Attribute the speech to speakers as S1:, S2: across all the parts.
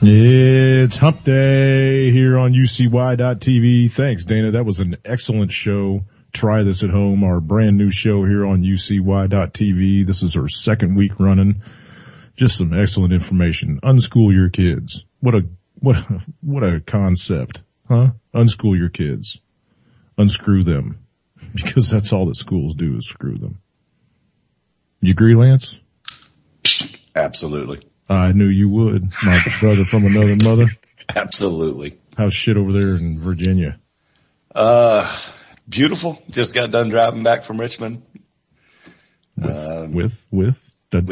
S1: It's Hump Day here on UCY.TV. Thanks, Dana. That was an excellent show. Try this at home, our brand new show here on UCY.TV. This is our second week running. Just some excellent information. Unschool your kids. What a concept, huh? Unschool your kids. Unscrew them. Because that's all that schools do is screw them. You agree, Lance?
S2: Absolutely.
S1: I knew you would, my brother from another mother.
S2: Absolutely.
S1: How's shit over there in Virginia?
S2: Beautiful. Just got done driving back from Richmond.
S1: With
S2: the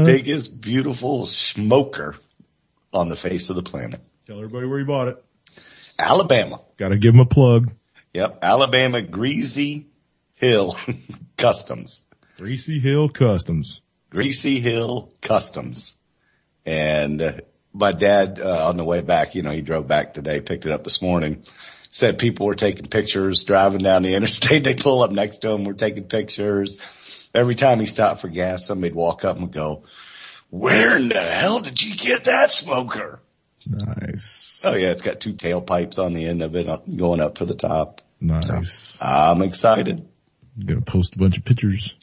S2: biggest, beautiful smoker on the face of the planet.
S1: Tell everybody where you bought it.
S2: Alabama.
S1: Got to give them a plug.
S2: Yep. Alabama Greasy Hill Customs.
S1: Greasy Hill Customs.
S2: Greasy Hill Customs. And my dad, on the way back, he drove back today, picked it up this morning, said people were taking pictures driving down the interstate. They pull up next to him. We're taking pictures. Every time he stopped for gas, somebody'd walk up and go, "Where in the hell did you get that smoker?"
S1: Nice.
S2: Oh yeah. It's got 2 tailpipes on the end of it going up for the top.
S1: Nice.
S2: So, I'm excited.
S1: Gonna post a bunch of pictures.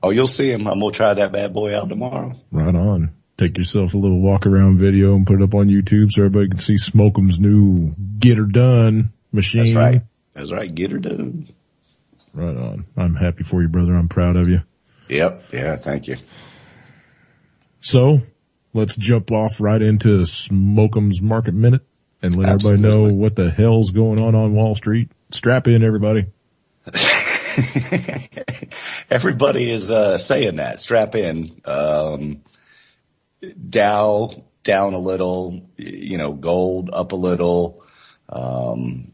S2: Oh, you'll see him. I'm going to try that bad boy out tomorrow.
S1: Right on. Take yourself a little walk around video and put it up on YouTube so everybody can see Smoke'em's new Get Her Done machine.
S2: That's right. That's right. Get her done.
S1: Right on. I'm happy for you, brother. I'm proud of you.
S2: Yep. Yeah. Thank you.
S1: So let's jump off right into Smoke'em's Market Minute and let everybody know what the hell's going on Wall Street. Strap in, everybody.
S2: Everybody is saying that. Strap in. Dow down a little, gold up a little.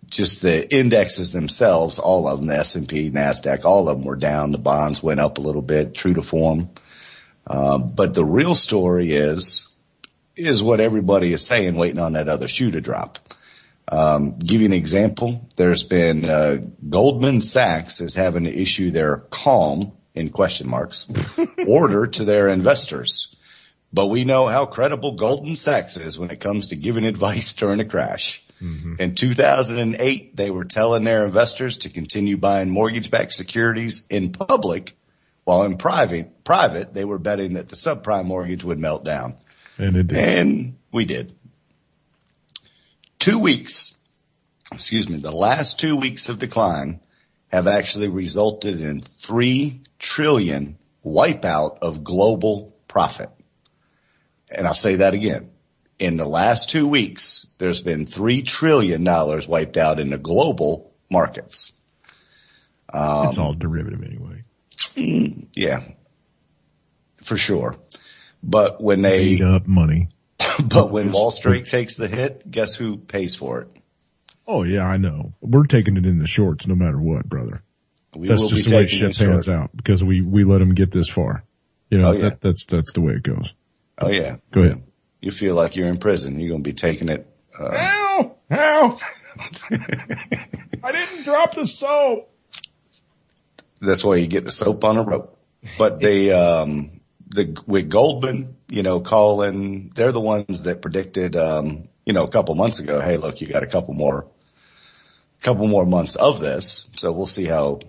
S2: Just the indexes themselves, all of them, the S&P, NASDAQ, all of them were down. The bonds went up a little bit, true to form. But the real story is what everybody is saying, waiting on that other shoe to drop. Give you an example. There's been, Goldman Sachs is having to issue their calm in question marks order to their investors. But we know how credible Goldman Sachs is when it comes to giving advice during a crash. Mm-hmm. In 2008, they were telling their investors to continue buying mortgage-backed securities in public, while in private, they were betting that the subprime mortgage would melt down.
S1: And it did.
S2: And we did. 2 weeks, the last 2 weeks of decline have actually resulted in 3 trillion wipeout of global profit. And I'll say that again. In the last 2 weeks, there's been $3 trillion wiped out in the global markets.
S1: It's all derivative anyway.
S2: Yeah, for sure. But when they
S1: made up money.
S2: But when Wall Street takes the hit, guess who pays for it?
S1: Oh yeah, I know. We're taking it in the shorts no matter what, brother. That's just the way shit pans out because we let them get this far. That's the way it goes.
S2: Oh yeah.
S1: Go ahead.
S2: You feel like you're in prison. You're going to be taking it.
S1: Ow! I didn't drop the soap.
S2: That's why you get the soap on a rope. But with Goldman, calling, they're the ones that predicted, a couple months ago, hey, look, you got a couple more months of this. So we'll see how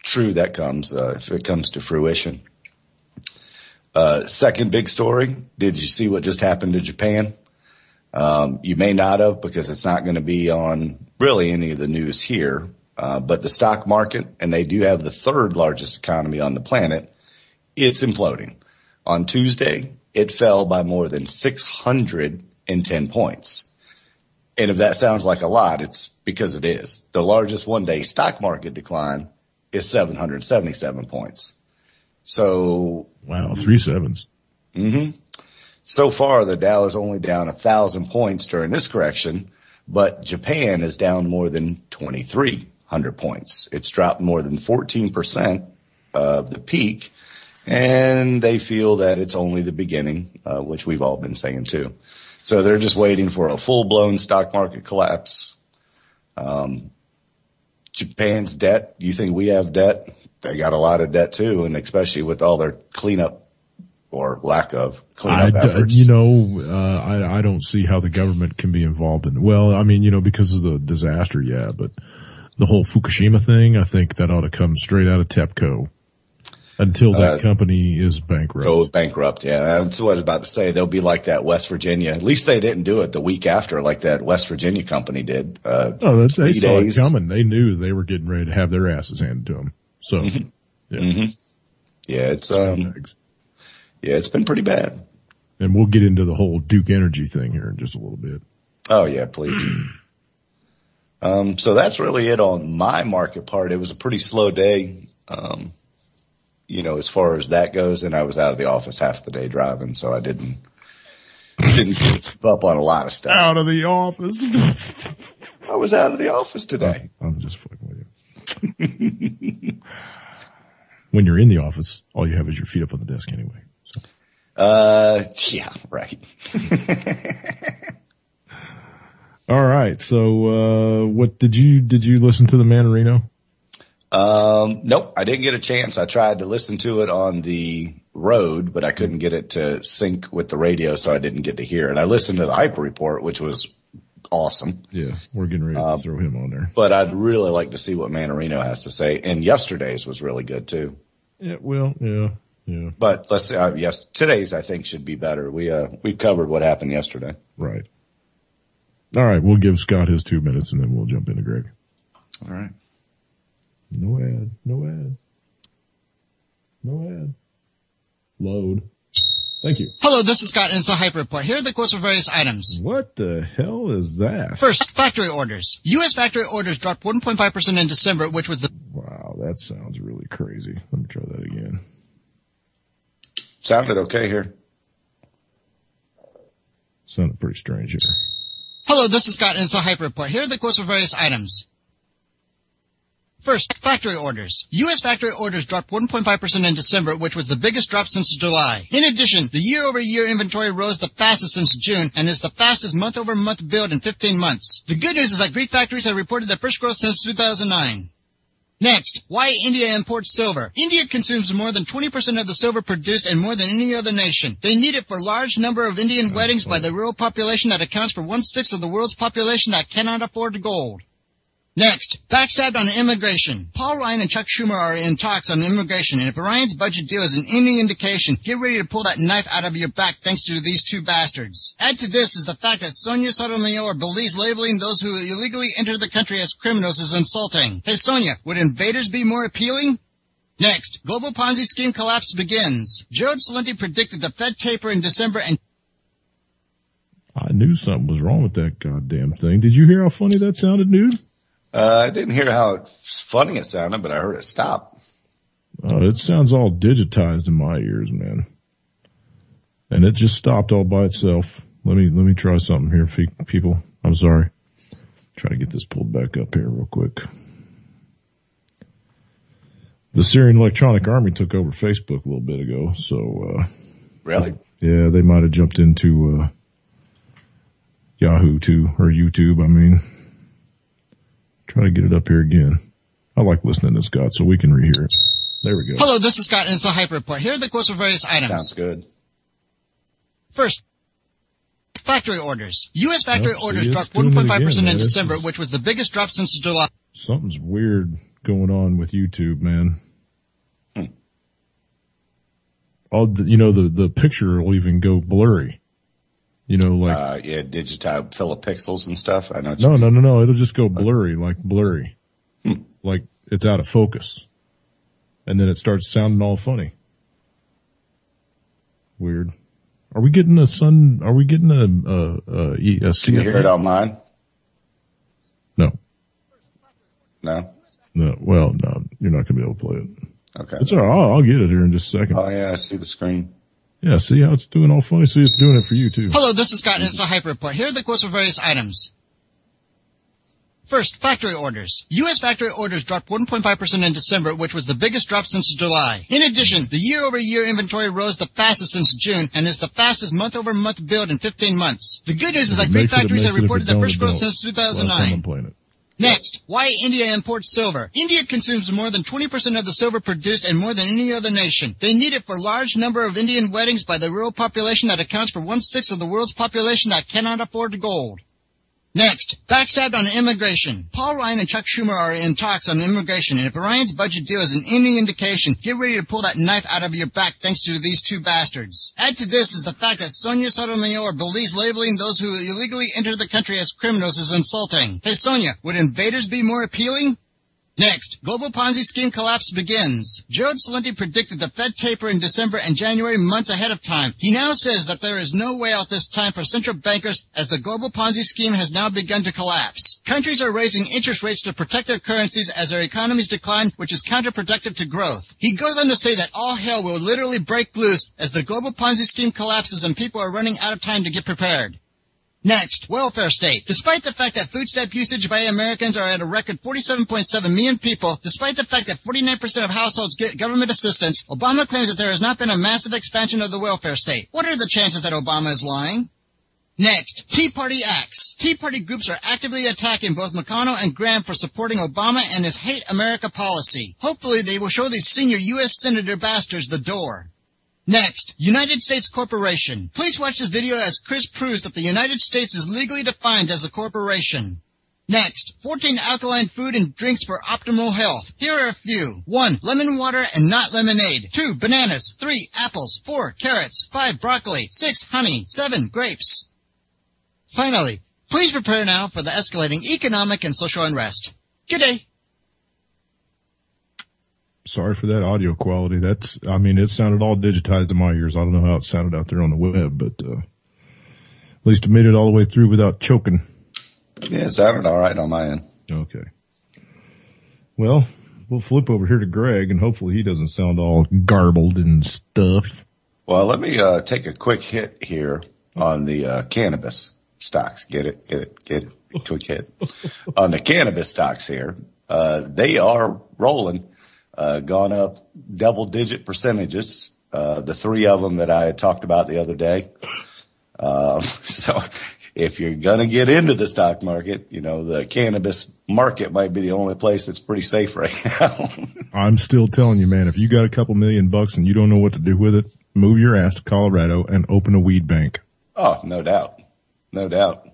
S2: true that comes, if it comes to fruition. Second big story. Did you see what just happened to Japan? You may not have because it's not going to be on really any of the news here. But the stock market, and they do have the 3rd largest economy on the planet, it's imploding. On Tuesday, it fell by more than 610 points. And if that sounds like a lot, it's because it is. The largest one-day stock market decline is 777 points. So.
S1: Wow, 3 sevens.
S2: Mm-hmm. So far, the Dow is only down 1,000 points during this correction, but Japan is down more than 2,300 points. It's dropped more than 14% of the peak, and they feel that it's only the beginning, which we've all been saying too. So they're just waiting for a full-blown stock market collapse. Japan's debt, you think we have debt? They got a lot of debt too, and especially with all their cleanup or lack of cleanup efforts.
S1: I don't see how the government can be involved in. Well, I mean, because of the disaster, yeah, but the whole Fukushima thing, I think that ought to come straight out of TEPCO until that company is bankrupt. Go
S2: bankrupt, yeah. That's what I was about to say. They'll be like that West Virginia. At least they didn't do it the week after, like that West Virginia company did.
S1: They saw it coming. They knew they were getting ready to have their asses handed to them. So, yeah,
S2: it's it's been pretty bad.
S1: And we'll get into the whole Duke Energy thing here in just a little bit.
S2: Oh yeah, please. So that's really it on my market part. It was a pretty slow day. As far as that goes, and I was out of the office half the day driving, so I didn't keep up on a lot of stuff.
S1: Out of the office.
S2: I was out of the office today.
S1: I'm just fucking with you. When you're in the office, all you have is your feet up on the desk anyway. So.
S2: Yeah, right.
S1: All right. So, what did you listen to the Manarino?
S2: Nope, I didn't get a chance. I tried to listen to it on the road, but I couldn't get it to sync with the radio, so I didn't get to hear it. I listened to the Hyper Report, which was awesome.
S1: Yeah, we're getting ready to throw him on there.
S2: But I'd really like to see what Manarino has to say. And yesterday's was really good too.
S1: Yeah, well, yeah.
S2: But let's say, yes, today's I think should be better. We covered what happened yesterday.
S1: Right. All right, we'll give Scott his 2 minutes and then we'll jump into Greg.
S2: All right.
S1: No ad. Load. Thank you.
S3: Hello, this is Scott, and it's a Hyper Report. Here are the quotes for various items.
S1: What the hell is that?
S3: First, factory orders. U.S. factory orders dropped 1.5% in December, which was the...
S1: Wow, that sounds really crazy. Let me try that again.
S2: Sounded okay here.
S1: Sounded pretty strange here.
S3: Hello, this is Scott, and it's a Hyper Report. Here are the quotes for various items. First, factory orders. U.S. factory orders dropped 1.5% in December, which was the biggest drop since July. In addition, the year-over-year inventory rose the fastest since June and is the fastest month-over-month build in 15 months. The good news is that Greek factories have reported their first growth since 2009. Next, why India imports silver. India consumes more than 20% of the silver produced and more than any other nation. They need it for a large number of Indian weddings by the rural population that accounts for 1/6 of the world's population that cannot afford gold. Next, backstabbed on immigration. Paul Ryan and Chuck Schumer are in talks on immigration, and if Ryan's budget deal is any indication, get ready to pull that knife out of your back thanks to these two bastards. Add to this is the fact that Sonia Sotomayor believes labeling those who illegally enter the country as criminals is insulting. Hey Sonia, would invaders be more appealing? Next, global Ponzi scheme collapse begins. Gerald Celente predicted the Fed taper in December and...
S1: I knew something was wrong with that goddamn thing. Did you hear how funny that sounded, dude?
S2: I didn't hear how funny it sounded, but I heard it stop.
S1: Oh, it sounds all digitized in my ears, man. And it just stopped all by itself. Let me try something here, people. I'm sorry. Try to get this pulled back up here real quick. The Syrian Electronic Army took over Facebook a little bit ago, so
S2: really?
S1: Yeah, they might have jumped into Yahoo too, or YouTube, I mean. Try to get it up here again. I like listening to Scott, so we can rehear it. There we go.
S3: Hello, this is Scott, and it's a Hyper Report. Here are the quotes for various items.
S2: Sounds good.
S3: First, factory orders. U.S. factory orders dropped 1.5% in December, which was the biggest drop since July.
S1: Something's weird going on with YouTube, man. The picture will even go blurry. Like
S2: digitized fill of pixels and stuff. I know.
S1: No. It'll just go blurry, like blurry, like it's out of focus, and then it starts sounding all funny. Weird. Are we getting a sun? Are we getting a
S2: Can you hear it on mine?
S1: No.
S2: No.
S1: Well, no. You're not gonna be able to play it.
S2: Okay.
S1: It's all right. I'll get it here in just a second.
S2: Oh yeah, I see the screen.
S1: Yeah, see how it's doing all funny? See, it's doing it for you, too.
S3: Hello, this is Scott, and it's a Hyper Report. Here are the quotes for various items. First, factory orders. U.S. factory orders dropped 1.5% in December, which was the biggest drop since July. In addition, the year-over-year inventory rose the fastest since June and is the fastest month-over-month build in 15 months. The good news is that Greek factories have reported their first growth since 2009.
S1: I'm playing it.
S3: Next, why India imports silver. India consumes more than 20% of the silver produced and more than any other nation. They need it for a large number of Indian weddings by the rural population that accounts for 1/6 of the world's population that cannot afford gold. Next, backstabbed on immigration. Paul Ryan and Chuck Schumer are in talks on immigration, and if Ryan's budget deal is any indication, get ready to pull that knife out of your back thanks to these two bastards. Add to this is the fact that Sonia Sotomayor believes labeling those who illegally enter the country as criminals is insulting. Hey Sonia, would invaders be more appealing? Next, global Ponzi scheme collapse begins. Gerald Celente predicted the Fed taper in December and January months ahead of time. He now says that there is no way out this time for central bankers as the global Ponzi scheme has now begun to collapse. Countries are raising interest rates to protect their currencies as their economies decline, which is counterproductive to growth. He goes on to say that all hell will literally break loose as the global Ponzi scheme collapses and people are running out of time to get prepared. Next, welfare state. Despite the fact that food stamp usage by Americans are at a record 47.7 million people, despite the fact that 49% of households get government assistance, Obama claims that there has not been a massive expansion of the welfare state. What are the chances that Obama is lying? Next, Tea Party acts. Tea Party groups are actively attacking both McConnell and Graham for supporting Obama and his Hate America policy. Hopefully they will show these senior U.S. Senator bastards the door. Next, United States Corporation. Please watch this video as Chris proves that the United States is legally defined as a corporation. Next, 14 alkaline food and drinks for optimal health. Here are a few. 1, lemon water and not lemonade. 2, bananas. 3, apples. 4, carrots. 5, broccoli. 6, honey. 7, grapes. Finally, please prepare now for the escalating economic and social unrest. Good day.
S1: Sorry for that audio quality. It sounded all digitized in my ears. I don't know how it sounded out there on the web, but at least it made it all the way through without choking.
S2: Yeah, it sounded all right on my end.
S1: Okay. Well, we'll flip over here to Greg, and hopefully he doesn't sound all garbled and stuff.
S2: Well, let me take a quick hit here on the cannabis stocks. Get it. Quick hit. On the cannabis stocks here, they are rolling. Gone up double-digit percentages, the three of them that I had talked about the other day. So if you're going to get into the stock market, the cannabis market might be the only place that's pretty safe right now.
S1: I'm still telling you, man, if you got a couple $1,000,000 and you don't know what to do with it, move your ass to Colorado and open a weed bank.
S2: Oh, no doubt. No doubt.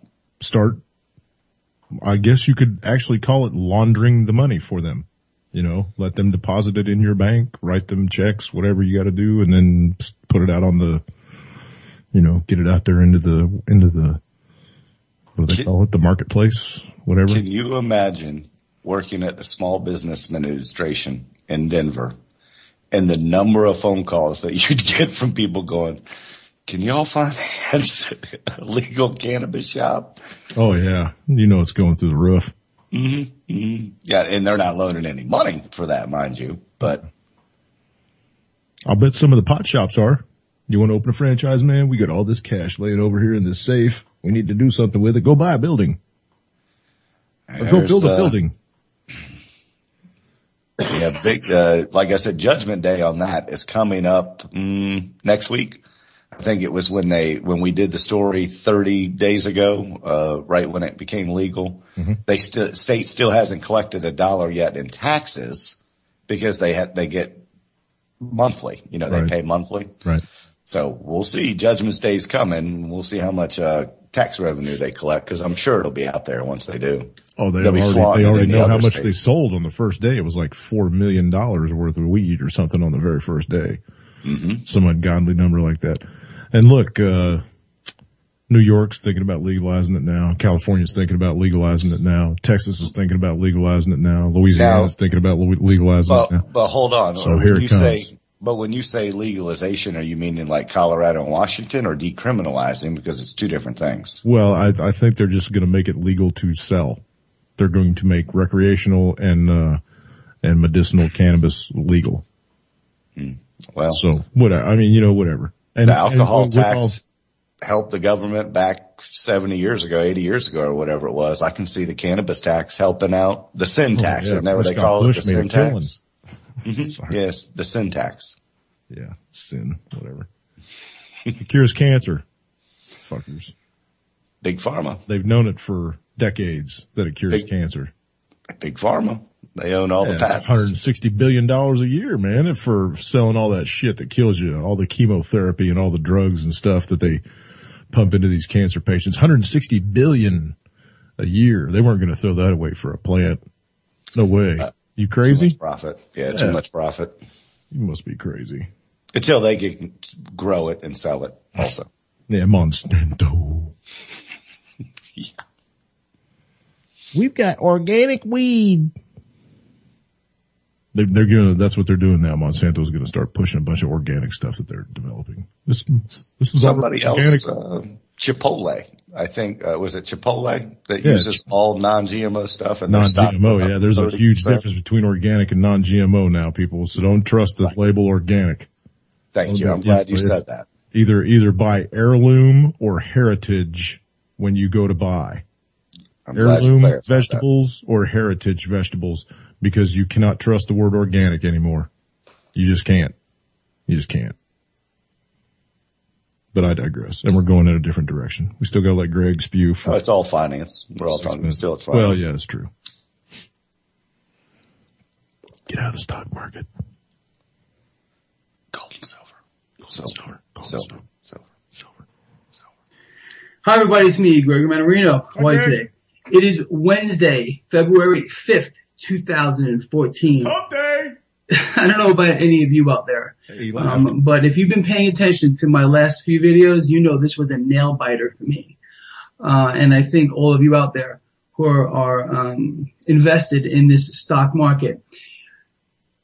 S1: I guess you could actually call it laundering the money for them. Let them deposit it in your bank, write them checks, whatever you got to do, and then put it out on the, get it out there into the, what do they call it? The marketplace, whatever.
S2: Can you imagine working at the Small Business Administration in Denver and the number of phone calls that you'd get from people going, can y'all finance a legal cannabis shop?
S1: Oh, yeah. It's going through the roof.
S2: Mm-hmm. Mm-hmm. Yeah, and they're not loaning any money for that, mind you, but
S1: I'll bet some of the pot shops are. You want to open a franchise, man? We got all this cash laying over here in this safe. We need to do something with it. Go buy a building. Or go build a building.
S2: Yeah, big, like I said, Judgment Day on that is coming up next week. I think it was when we did the story 30 days ago, right when it became legal. Mm-hmm. State still hasn't collected $1 yet in taxes because they get monthly. They pay monthly.
S1: Right.
S2: So we'll see. Judgment Day's coming. We'll see how much tax revenue they collect because I'm sure it'll be out there once they do.
S1: Oh, they already know how much they sold on the first day. It was like $4 million worth of weed or something on the very first day. Mm-hmm. Some ungodly number like that. And look, New York's thinking about legalizing it now. California's thinking about legalizing it now. Texas is thinking about legalizing it now. Louisiana's thinking about legalizing it now.
S2: But hold on.
S1: So here it comes.
S2: But when you say legalization, are you meaning like Colorado and Washington or decriminalizing? Because it's two different things.
S1: Well, I think they're just going to make it legal to sell. They're going to make recreational and medicinal cannabis legal.
S2: Well,
S1: so whatever. And
S2: the alcohol tax helped the government back 70 years ago, 80 years ago, or whatever it was. I can see the cannabis tax helping out the sin tax. Isn't that what they call it? The sin tax. Mm-hmm. Yes, the sin tax.
S1: Yeah, sin, whatever. It cures cancer. Fuckers.
S2: Big pharma.
S1: They've known it for decades that it cures cancer.
S2: Big Pharma. They own all the patents.
S1: $160 billion a year, man, for selling all that shit that kills you, all the chemotherapy and all the drugs and stuff that they pump into these cancer patients. $160 billion a year. They weren't going to throw that away for a plant. No way. You crazy?
S2: Too much profit. Yeah, too much profit.
S1: You must be crazy.
S2: Until they can grow it and sell it also.
S1: Yeah, Monsanto.
S2: Yeah.
S1: We've got organic weed. They're gonna. That's what they're doing now. Monsanto's going to start pushing a bunch of organic stuff that they're developing. This is
S2: somebody else. Chipotle, I think, was it Chipotle that uses all non-GMO stuff? And
S1: non-GMO, yeah. There's a huge difference between organic and non-GMO now, people. So don't trust the label organic.
S2: Thank you. I'm glad you said that.
S1: Either buy heirloom or heritage when you go to buy. Heirloom vegetables or heritage vegetables, because you cannot trust the word organic anymore. You just can't. But I digress. And we're going in a different direction. We still got to let Greg spew.
S2: It's all finance. We're all talking still. It's finance.
S1: Well, yeah, it's true. Get out of the stock market.
S2: Gold and silver. Silver.
S4: Hi, everybody. It's me, Greg Manarino. How are you today? It is Wednesday, February 5th, 2014.
S1: Hump day!
S4: I don't know about any of you out there, but if you've been paying attention to my last few videos, you know this was a nail biter for me. And I think all of you out there who are invested in this stock market,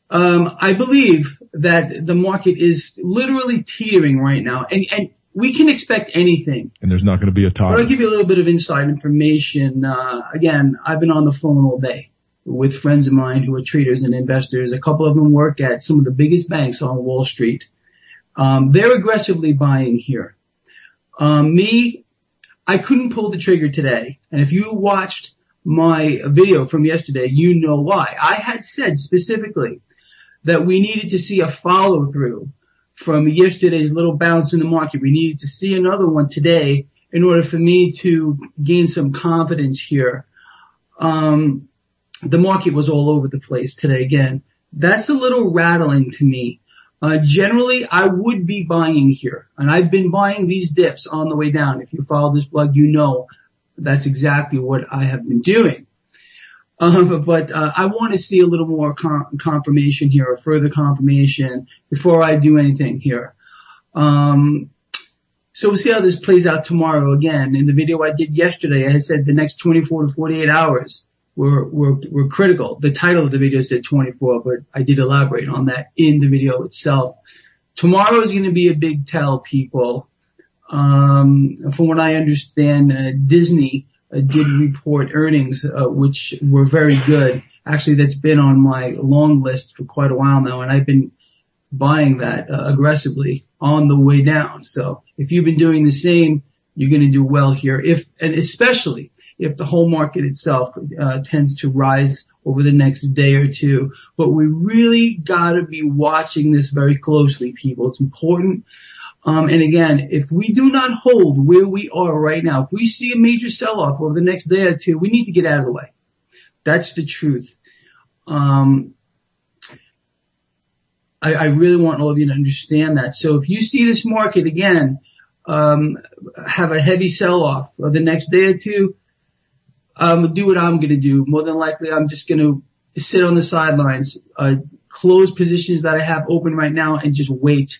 S4: I believe that the market is literally teetering right now, and we can expect anything.
S1: And there's not going to be a toggle.
S4: But I'll give you a little bit of inside information. Again, I've been on the phone all day with friends of mine who are traders and investors. A couple of them work at some of the biggest banks on Wall Street. They're aggressively buying here. Me, I couldn't pull the trigger today. And if you watched my video from yesterday, you know why. I had said specifically that we needed to see a follow-through from yesterday's little bounce in the market. We needed to see another one today in order for me to gain some confidence here. The market was all over the place today again. That's a little rattling to me. Generally, I would be buying here, and I've been buying these dips on the way down. If you follow this blog, you know that's exactly what I have been doing. But I want to see a little more confirmation here, or further confirmation, before I do anything here. So we'll see how this plays out tomorrow. Again, in the video I did yesterday, I said the next 24 to 48 hours were critical. The title of the video said 24, but I did elaborate on that in the video itself. Tomorrow is going to be a big tell, people. From what I understand, Disney did report earnings, which were very good. Actually, that's been on my long list for quite a while now, and I've been buying that aggressively on the way down. So if you've been doing the same, you're going to do well here. And especially if the whole market itself tends to rise over the next day or two. But we really got to be watching this very closely, people. It's important. And again, if we do not hold where we are right now, if we see a major sell-off over the next day or two, we need to get out of the way. That's the truth. I really want all of you to understand that. So if you see this market again have a heavy sell-off for the next day or two, do what I'm going to do. More than likely, I'm just going to sit on the sidelines, close positions that I have open right now, and just wait.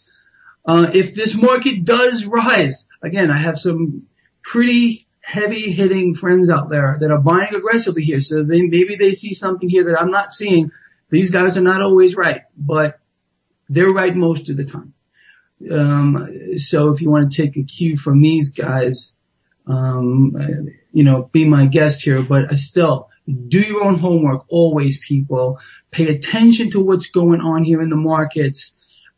S4: If this market does rise, again, I have some pretty heavy hitting friends out there that are buying aggressively here. So maybe they see something here that I'm not seeing. These guys are not always right, but they're right most of the time. So if you want to take a cue from these guys, be my guest here, but still do your own homework always, people. Pay attention to what's going on here in the markets.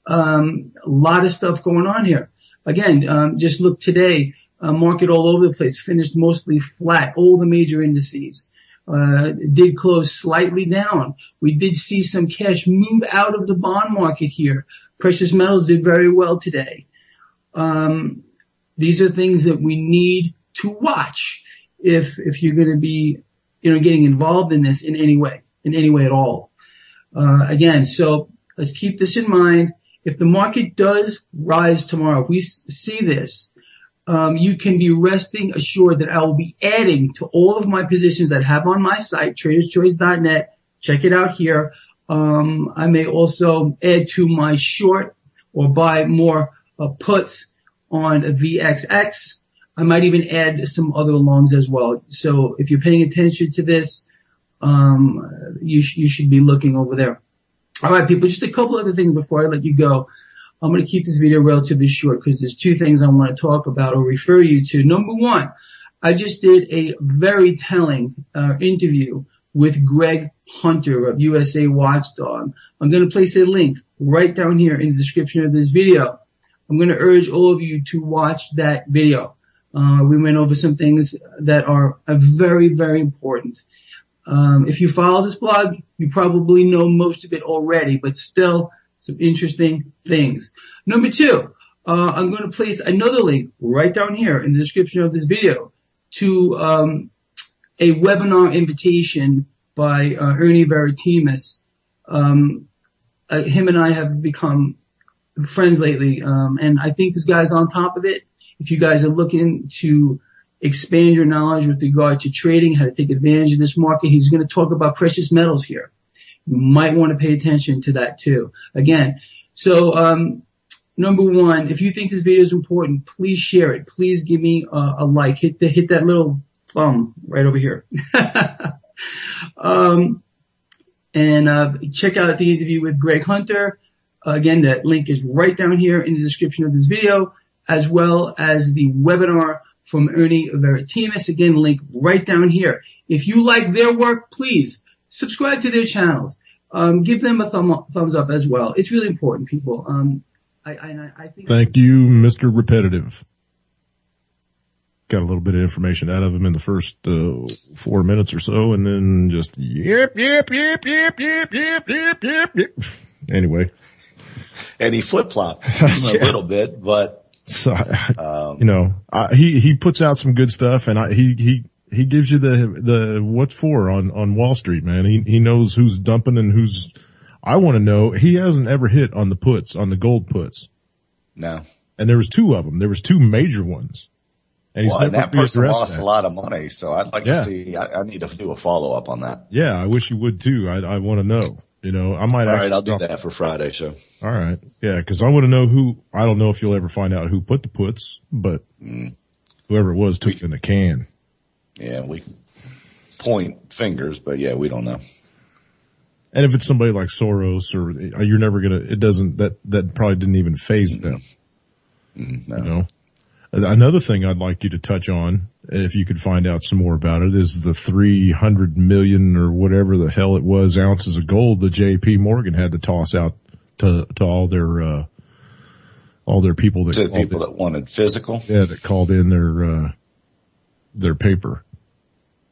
S4: A lot of stuff going on here. Again, just look today, market all over the place, finished mostly flat, all the major indices. Did close slightly down. We did see some cash move out of the bond market here. Precious metals did very well today. These are things that we need to watch if you're going to be getting involved in this in any way at all. Again, so let's keep this in mind. If the market does rise tomorrow, if we see this, you can be resting assured that I will be adding to all of my positions that I have on my site, traderschoice.net. Check it out here. I may also add to my short or buy more puts on VXX. I might even add some other longs as well. So if you're paying attention to this, you should be looking over there. All right, people, just a couple other things before I let you go. I'm going to keep this video relatively short because there's two things I want to talk about or refer you to. Number one, I just did a very telling interview with Greg Hunter of USA Watchdog. I'm going to place a link right down here in the description of this video. I'm going to urge all of you to watch that video. We went over some things that are very, very important. If you follow this blog, you probably know most of it already, but still some interesting things. Number two, I'm going to place another link right down here in the description of this video to a webinar invitation by Ernie Veritimus. Him and I have become friends lately, and I think this guy's on top of it. If you guys are looking to expand your knowledge with regard to trading, how to take advantage of this market, he's going to talk about precious metals here. You might want to pay attention to that too. Again, so number one, if you think this video is important, please share it. Please give me a like. Hit that little thumb right over here. And check out the interview with Greg Hunter. Again, that link is right down here in the description of this video, as well as the webinar from Ernie Veritimus. Again, link right down here. If you like their work, please subscribe to their channels. Give them a thumbs up as well. It's really important, people. I think.
S1: Thank you, Mr. Repetitive. Got a little bit of information out of him in the first 4 minutes or so, and then just yep. Anyway.
S2: And he flip-flopped a little bit, but
S1: so, he puts out some good stuff, and he gives you the what for on Wall Street, man. He knows who's dumping and who's. I want to know. He hasn't ever hit on the puts, on the gold puts.
S2: No.
S1: And there was two of them. There was two major ones. And he's
S2: and that person lost a lot of money, so I'd like to see. I need to do a follow up on that.
S1: Yeah, I wish you would too. I want to know. I might.
S2: All right, I'll do that for Friday show.
S1: All right, yeah, because I want to know who. I don't know if you'll ever find out who put the puts, but whoever it was took it in the can.
S2: Yeah, we point fingers, but yeah, we don't know.
S1: And if it's somebody like Soros, or you're never gonna. It doesn't. That probably didn't even phase them. No. Another thing I'd like you to touch on, if you could find out some more about it, is the 300 million or whatever the hell it was ounces of gold that J.P. Morgan had to toss out to all their people
S2: that wanted physical.
S1: Yeah, that called in their paper.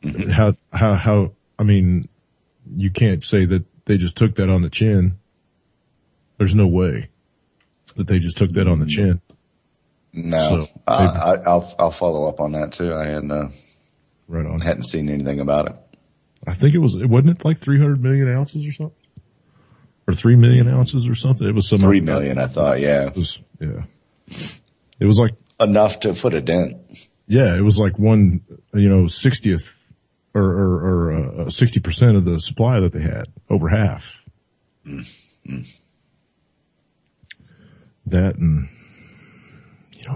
S1: Mm-hmm. How? I mean, you can't say that they just took that on the chin. There's no way that they just took that on the chin.
S2: No, so, I'll follow up on that too. I hadn't seen anything about it.
S1: I think wasn't it like 300 million ounces or something? Or 3 million ounces or something? It was some
S2: 3 million, I thought, yeah.
S1: It was like
S2: enough to put a dent.
S1: Yeah, it was like 60th or 60% of the supply that they had, over half.
S2: Mm-hmm.
S1: That and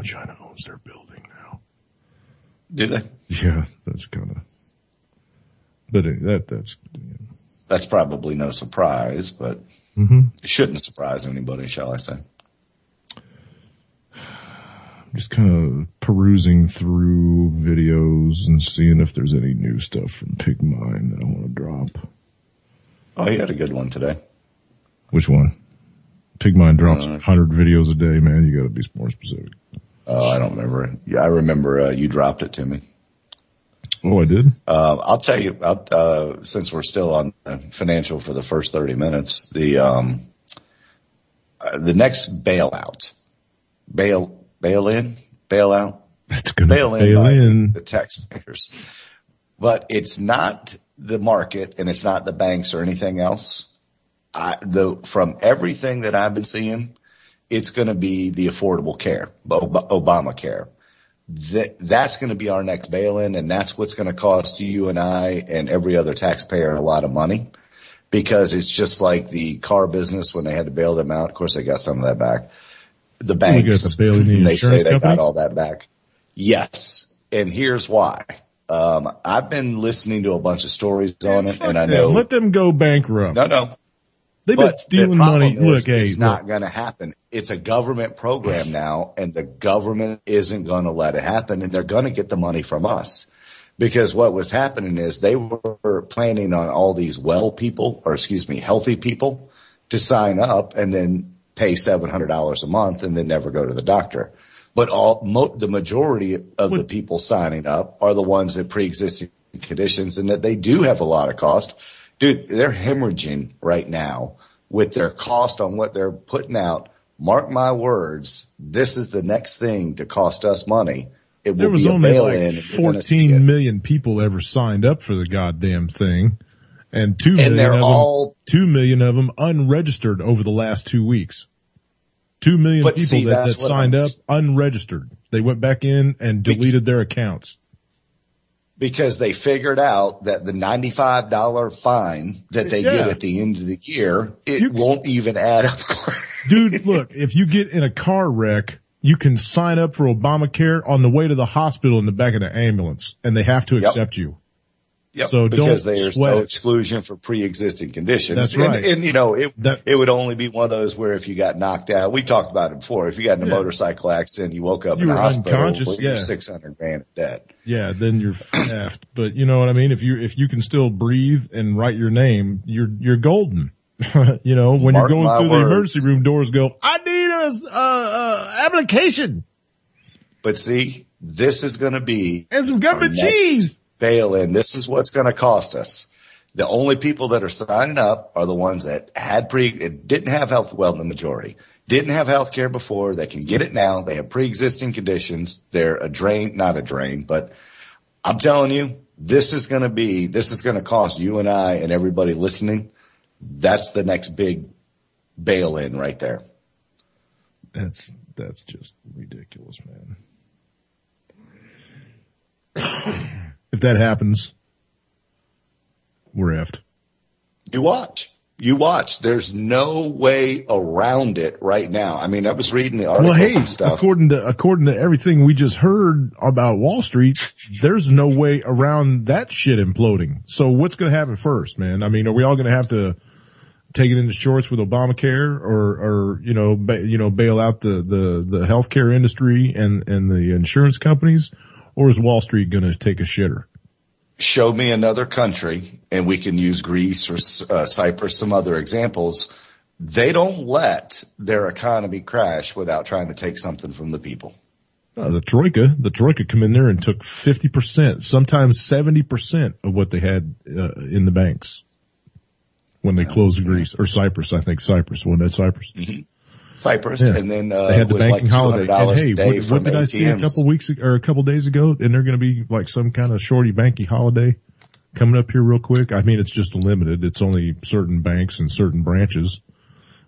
S1: China owns their building now.
S2: Do they?
S1: Yeah, that's kind of. But
S2: that's probably no surprise, but it shouldn't surprise anybody, shall I say?
S1: I'm just kind of perusing through videos and seeing if there's any new stuff from Pig Mine that I want to drop.
S2: Oh, he had a good one today.
S1: Which one? Pig Mine drops 100 videos a day, man. You got to be more specific.
S2: Oh, I don't remember it. Yeah, I remember you dropped it to me.
S1: Oh, I did?
S2: I'll tell you, since we're still on financial for the first 30 minutes, the next bailout, bailout,
S1: that's going to bail
S2: by
S1: in
S2: the taxpayers. But it's not the market and it's not the banks or anything else, from everything that I've been seeing, it's going to be the Affordable Care, Obamacare. That's going to be our next bail-in, and that's what's going to cost you and I and every other taxpayer a lot of money, because it's just like the car business when they had to bail them out. Of course, they got some of that back. The banks, they say they got all that back. Yes, and here's why. I've been listening to a bunch of stories on it, and I know.
S1: Let them go bankrupt.
S2: No.
S1: They've been stealing money. Look,
S2: it's not going to happen. It's a government program now, and the government isn't going to let it happen, and they're going to get the money from us. Because what was happening is they were planning on all these healthy people to sign up and then pay $700 a month and then never go to the doctor. But the majority of the people signing up are the ones that pre-existing conditions and that they do have a lot of cost. Dude, they're hemorrhaging right now with their cost on what they're putting out. Mark my words, this is the next thing to cost us money.
S1: There was only like 14 million people ever signed up for the goddamn thing, and 2 million of them unregistered over the last 2 weeks. 2 million people that signed up unregistered. They went back in and deleted their accounts.
S2: Because they figured out that the $95 fine that they get at the end of the year, won't even add up.
S1: Dude, look, if you get in a car wreck, you can sign up for Obamacare on the way to the hospital in the back of the ambulance, and they have to accept you.
S2: Yep,
S1: so
S2: because there's no exclusion for pre-existing conditions.
S1: That's right.
S2: And it would only be one of those where if you got knocked out, we talked about it before. If you got in a motorcycle accident, you woke up in the hospital, you're $600,000 in debt.
S1: Yeah, then you're effed. But you know what I mean? If you can still breathe and write your name, you're golden. When you're going through the emergency room doors, go, I need a application.
S2: But see, this is going to be
S1: and some government cheese.
S2: Bail-in. This is what's going to cost us. The only people that are signing up are the ones that didn't have health. Well, the majority didn't have health care before. They can get it now. They have pre-existing conditions. They're not a drain, but I'm telling you, this is going to cost you and I and everybody listening. That's the next big bail-in right there.
S1: That's just ridiculous, man. If that happens, we're effed.
S2: You watch. There's no way around it right now. I mean, I was reading the articles and stuff.
S1: According to everything we just heard about Wall Street, there's no way around that shit imploding. So what's going to happen first, man? I mean, are we all going to have to take it into shorts with Obamacare or bail out the healthcare industry and the insurance companies? Or is Wall Street going to take a shitter?
S2: Show me another country, and we can use Greece or Cyprus, some other examples. They don't let their economy crash without trying to take something from the people.
S1: The Troika come in there and took 50%, sometimes 70% of what they had in the banks when they closed Greece or Cyprus. I think Cyprus. Wasn't that Cyprus?
S2: Mm-hmm. Cyprus, and then
S1: they had the banking holiday. And hey, what did
S2: ATMs.
S1: I see a couple days ago? And they're going to be like some kind of shorty banking holiday coming up here real quick. I mean, it's just limited. It's only certain banks and certain branches.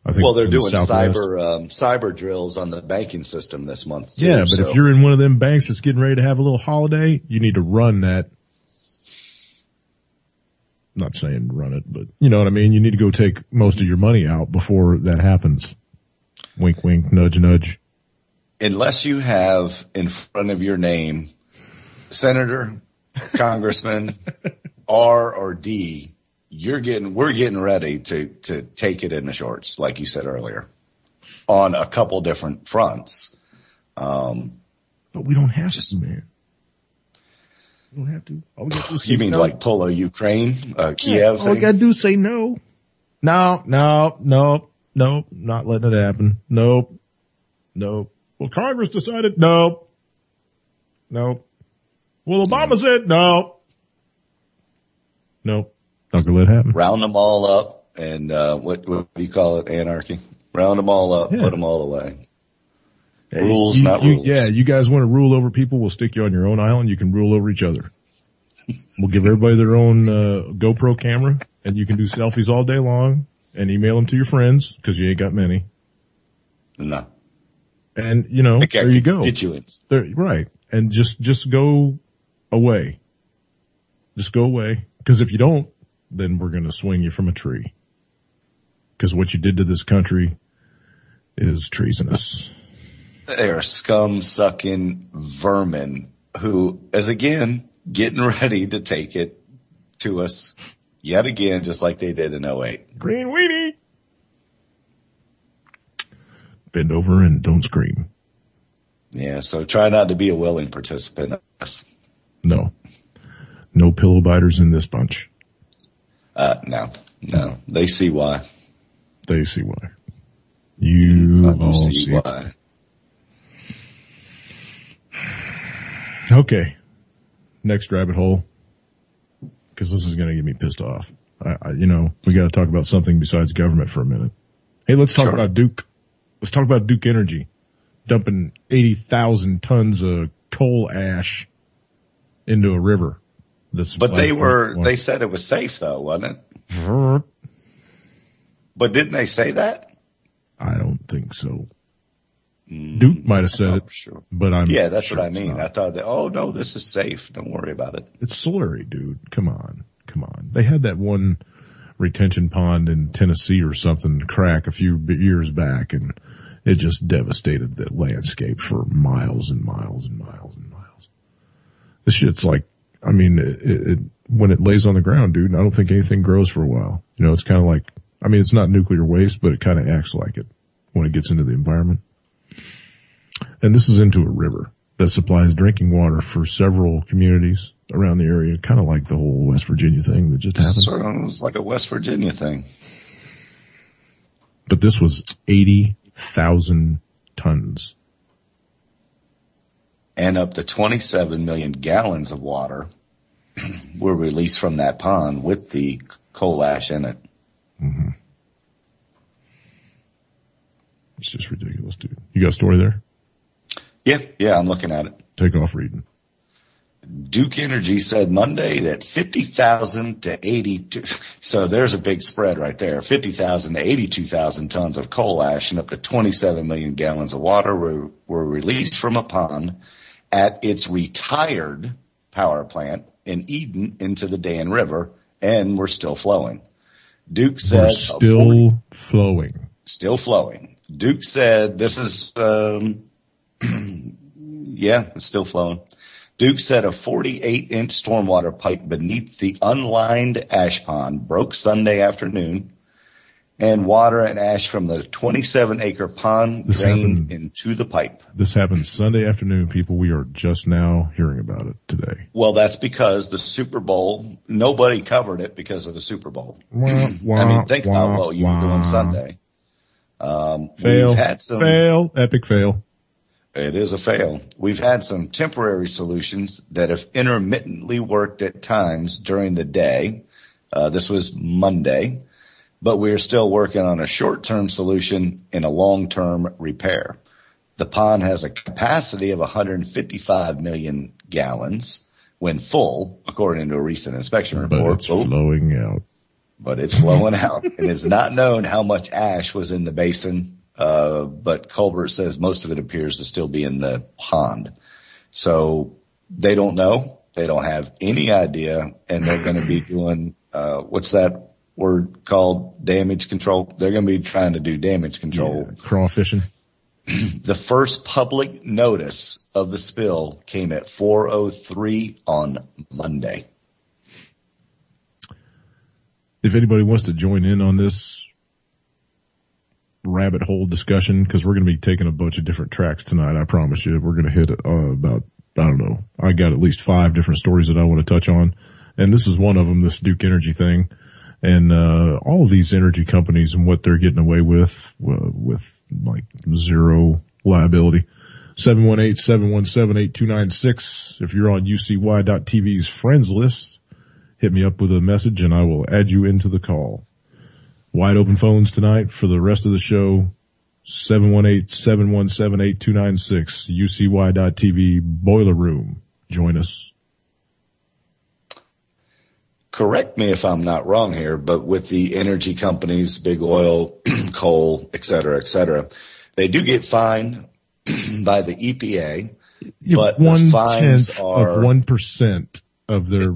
S1: I think.
S2: Well, they're doing cyber drills on the banking system this month too.
S1: Yeah, but if you're in one of them banks that's getting ready to have a little holiday, you need to run that. Not saying run it, but you know what I mean. You need to go take most of your money out before that happens. Wink, wink, nudge, nudge.
S2: Unless you have in front of your name Senator, Congressman, R or D, we're getting ready to take it in the shorts, like you said earlier, on a couple different fronts.
S1: But we don't have to, man. We don't have to. All we got to do is say
S2: you mean
S1: no.
S2: like Polo Ukraine, Kiev?
S1: All we got to do is say no. No. Nope, not letting it happen. Nope. Well, Congress decided nope. Well, Obama said nope. Not gonna let it happen.
S2: Round them all up and, what do you call it? Anarchy. Round them all up, put them all away. Rules, not rules.
S1: Yeah, you guys want to rule over people, we'll stick you on your own island. You can rule over each other. We'll give everybody their own GoPro camera, and you can do selfies all day long and email them to your friends because you ain't got many.
S2: No.
S1: And, you know, there you go.
S2: Constituents.
S1: Right. And just go away. Just go away. Because if you don't, then we're going to swing you from a tree. Because what you did to this country is treasonous.
S2: They are scum-sucking vermin who is, again, getting ready to take it to us yet again, just like they did in 08.
S1: Green weenie. Bend over and don't scream.
S2: Yeah, so try not to be a willing participant in this.
S1: No. No pillow biters in this bunch.
S2: No. They see why.
S1: They see why. You all see
S2: why.
S1: Okay. Next rabbit hole. Because this is going to get me pissed off. We got to talk about something besides government for a minute. Hey, let's talk about Duke. Let's talk about Duke Energy dumping 80,000 tons of coal ash into a river.
S2: But they said it was safe though, wasn't it? But didn't they say that?
S1: I don't think so. Duke might have said it,
S2: sure.
S1: But
S2: yeah, that's
S1: sure
S2: what I mean. I thought that, oh no, this is safe. Don't worry about it.
S1: It's slurry, dude. Come on. They had that one retention pond in Tennessee or something crack a few years back, and it just devastated the landscape for miles and miles and miles and miles. This shit's like, I mean, it when it lays on the ground, dude, I don't think anything grows for a while. You know, it's kind of like, I mean, it's not nuclear waste, but it kind of acts like it when it gets into the environment. And this is into a river that supplies drinking water for several communities around the area, kind of like the whole West Virginia thing that just happened.
S2: Sort of was like a West Virginia thing.
S1: But this was 80,000 tons.
S2: And up to 27 million gallons of water were released from that pond with the coal ash in it.
S1: Mm-hmm. It's just ridiculous, dude. You got a story there?
S2: Yeah, I'm looking at it.
S1: Take off reading.
S2: Duke Energy said Monday that 50,000 to 82. So there's a big spread right there. 50,000 to 82,000 tons of coal ash and up to 27 million gallons of water were released from a pond at its retired power plant in Eden into the Dan River, and we're still flowing. Duke said
S1: still flowing.
S2: Still flowing. Duke said this is yeah, it's still flowing. Duke said a 48-inch stormwater pipe beneath the unlined ash pond broke Sunday afternoon, and water and ash from the 27-acre pond drained into the pipe.
S1: This happened Sunday afternoon, people. We are just now hearing about it today.
S2: Well, that's because the Super Bowl, nobody covered it because of the Super Bowl. I mean, think about what you were doing Sunday.
S1: Epic fail.
S2: It is a fail. We've had some temporary solutions that have intermittently worked at times during the day. This was Monday, but we are still working on a short-term solution and a long-term repair. The pond has a capacity of 155 million gallons when full, according to a recent inspection report.
S1: But it's flowing out.
S2: But it's flowing out, and it's not known how much ash was in the basin. But Colbert says most of it appears to still be in the pond. So they don't know. They don't have any idea. And they're going to be doing, what's that word called? Damage control. They're going to be trying to do damage control.
S1: Yeah, crawfishing.
S2: The first public notice of the spill came at 4:03 on Monday.
S1: If anybody wants to join in on this rabbit hole discussion, because we're going to be taking a bunch of different tracks tonight, I promise you. We're going to hit about, I don't know, I got at least 5 different stories that I want to touch on, and this is one of them, this Duke Energy thing, and all of these energy companies and what they're getting away with like zero liability. 718-717-8296. If you're on UCY.TV's friends list, hit me up with a message and I will add you into the call. Wide open phones tonight for the rest of the show. 718-717-8296. UCY.TV Boiler Room. Join us.
S2: correct me if I'm not wrong here, but with the energy companies, big oil, coal, et cetera, they do get fined by the EPA, but the fines are
S1: 1% of their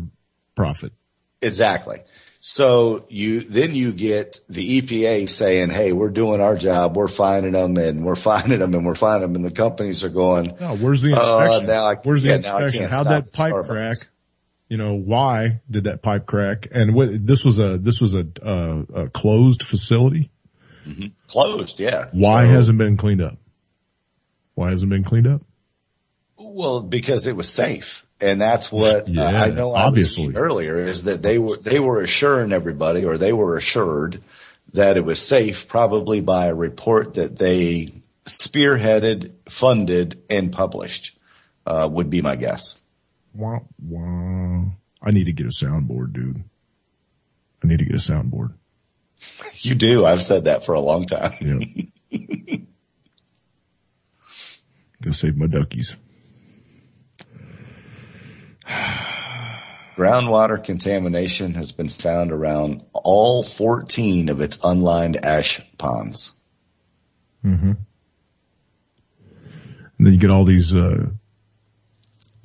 S1: profit.
S2: Exactly. So you get the EPA saying, hey, we're doing our job. We're fining them and we're fining them and we're fining them. And the companies are going,
S1: oh, where's the inspection?
S2: Where's the
S1: inspection? How'd that pipe crack? You know, why did that pipe crack? And this was a closed facility.
S2: Mm-hmm. Closed. Yeah.
S1: Why hasn't it been cleaned up? Why hasn't it been cleaned up?
S2: Well, because it was safe. And that's what I know
S1: obviously
S2: I was earlier is that they were assuring everybody, or they were assured that it was safe, probably by a report that they spearheaded, funded, and published, would be my guess.
S1: Wow. I need to get a soundboard, dude. I need to get a soundboard.
S2: You do. I've said that for a long time.
S1: Yeah. Go save my duckies.
S2: Groundwater contamination has been found around all 14 of its unlined ash ponds.
S1: Mm-hmm. And then you get all these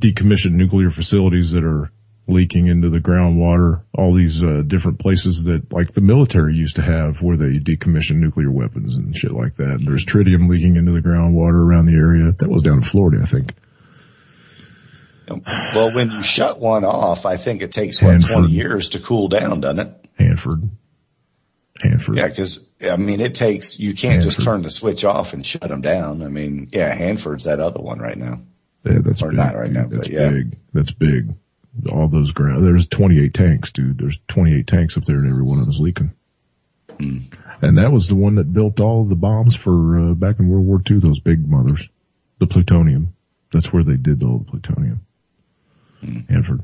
S1: decommissioned nuclear facilities that are leaking into the groundwater, all these different places that like the military used to have where they decommission nuclear weapons and shit like that. And there's tritium leaking into the groundwater around the area. That was down in Florida, I think.
S2: Well, when you shut one off, I think it takes, 20 years to cool down, doesn't it?
S1: Hanford.
S2: Yeah, because, I mean, you can't just turn the switch off and shut them down. I mean, yeah, Hanford's that other one right now.
S1: Yeah, that's
S2: or
S1: big.
S2: Not right now,
S1: that's
S2: but yeah.
S1: big. That's big. All those there's 28 tanks, dude. There's 28 tanks up there and every one of them's leaking.
S2: Mm.
S1: And that was the one that built all the bombs for, back in World War II, those big mothers. The plutonium. That's where they did all the plutonium. Hanford.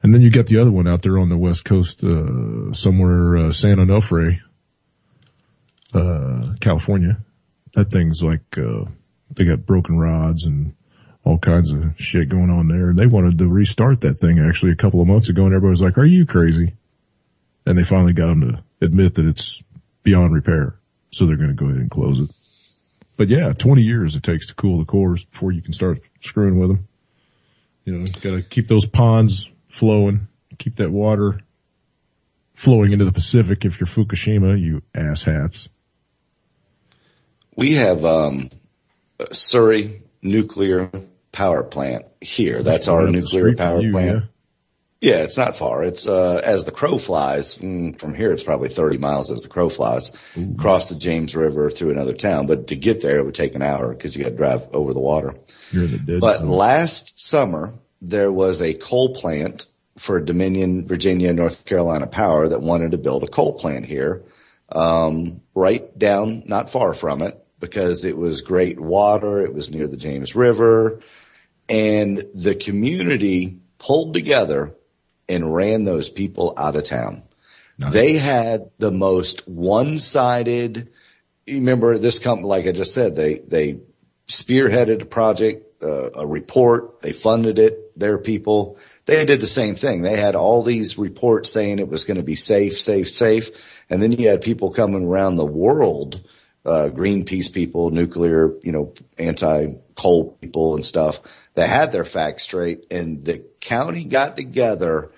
S1: And then you got the other one out there on the West Coast, somewhere, San Onofre, California. That thing's like, they got broken rods and all kinds of shit going on there. And they wanted to restart that thing actually a couple of months ago, and everybody was like, are you crazy? And they finally got them to admit that it's beyond repair. So they're going to go ahead and close it. But yeah, 20 years it takes to cool the cores before you can start screwing with them. You know, got to keep those ponds flowing, keep that water flowing into the Pacific if you're Fukushima, you asshats.
S2: We have Surrey Nuclear Power Plant here. That's our nuclear power plant. Yeah, it's not far. It's as the crow flies, from here it's probably 30 miles as the crow flies, across the James River through another town. But to get there, it would take an hour because you got to drive over the water.
S1: You're in the dead
S2: But
S1: zone.
S2: last summer, there was a coal plant for Dominion, Virginia, North Carolina Power that wanted to build a coal plant here, right down, not far from it, because it was great water. It was near the James River, and the community pulled together and ran those people out of town. Nice. They had the most one-sided. You remember this company, like I just said, they spearheaded a project, a report. They funded it. Their people, they did the same thing. They had all these reports saying it was going to be safe. And then you had people coming around the world, Greenpeace people, nuclear, anti-coal people and stuff that had their facts straight. And the county got together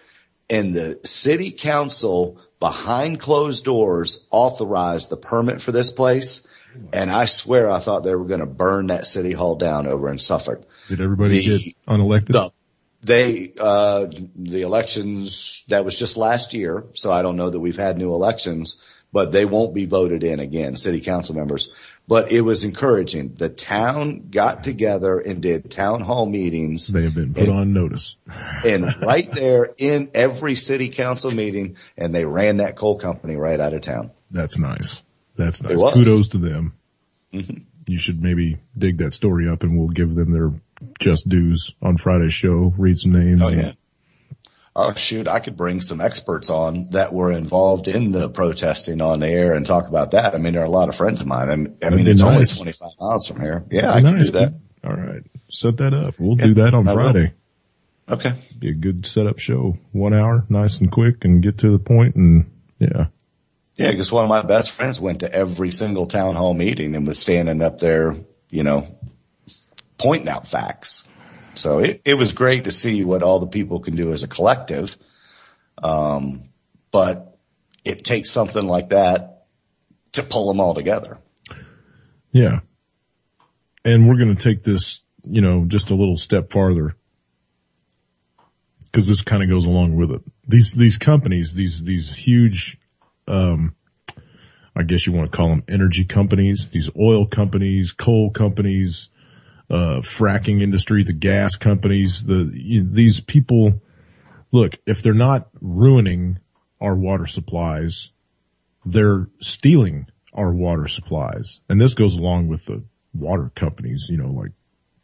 S2: and the city council behind closed doors authorized the permit for this place. And I swear I thought they were going to burn that city hall down over in Suffolk.
S1: Did everybody get unelected?
S2: The elections, that was just last year, so I don't know that we've had new elections, but they won't be voted in again, city council members. But it was encouraging. The town got together and did town hall meetings.
S1: They have been put on notice.
S2: And right there in every city council meeting, and they ran that coal company right out of town.
S1: That's nice. That's nice. Kudos to them.
S2: Mm-hmm.
S1: You should maybe dig that story up and we'll give them their just dues on Friday's show. Read some names.
S2: Oh, yeah. Oh, shoot. I could bring some experts on that were involved in the protesting on the air and talk about that. I mean, there are a lot of friends of mine. I mean, it's only 25 miles from here. Yeah, I can do that.
S1: All right. Set that up. We'll do that on Friday.
S2: Okay.
S1: Be a good setup show. 1 hour, nice and quick, and get to the point, and yeah.
S2: Yeah, because one of my best friends went to every single town hall meeting and was standing up there, pointing out facts. So it was great to see what all the people can do as a collective. But it takes something like that to pull them all together.
S1: Yeah. And we're going to take this, just a little step farther, because this kind of goes along with it. These companies, these huge, I guess you want to call them energy companies, these oil companies, coal companies, fracking industry, the gas companies, these people, look, if they're not ruining our water supplies, they're stealing our water supplies. And this goes along with the water companies, like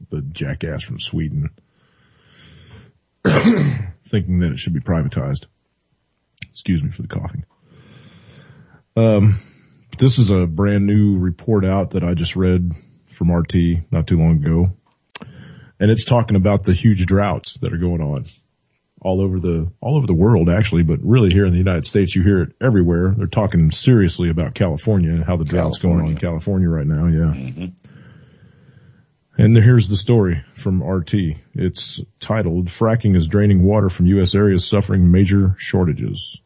S1: the jackass from Sweden, thinking that it should be privatized. Excuse me for the coughing. This is a brand new report out that I just read from RT not too long ago. And it's talking about the huge droughts that are going on all over the world, actually, but really here in the United States, you hear it everywhere. They're talking seriously about California and how the drought's going on in California right now. Yeah. Mm-hmm. And here's the story from RT. It's titled, "Fracking is Draining Water from U.S. Areas Suffering Major Shortages."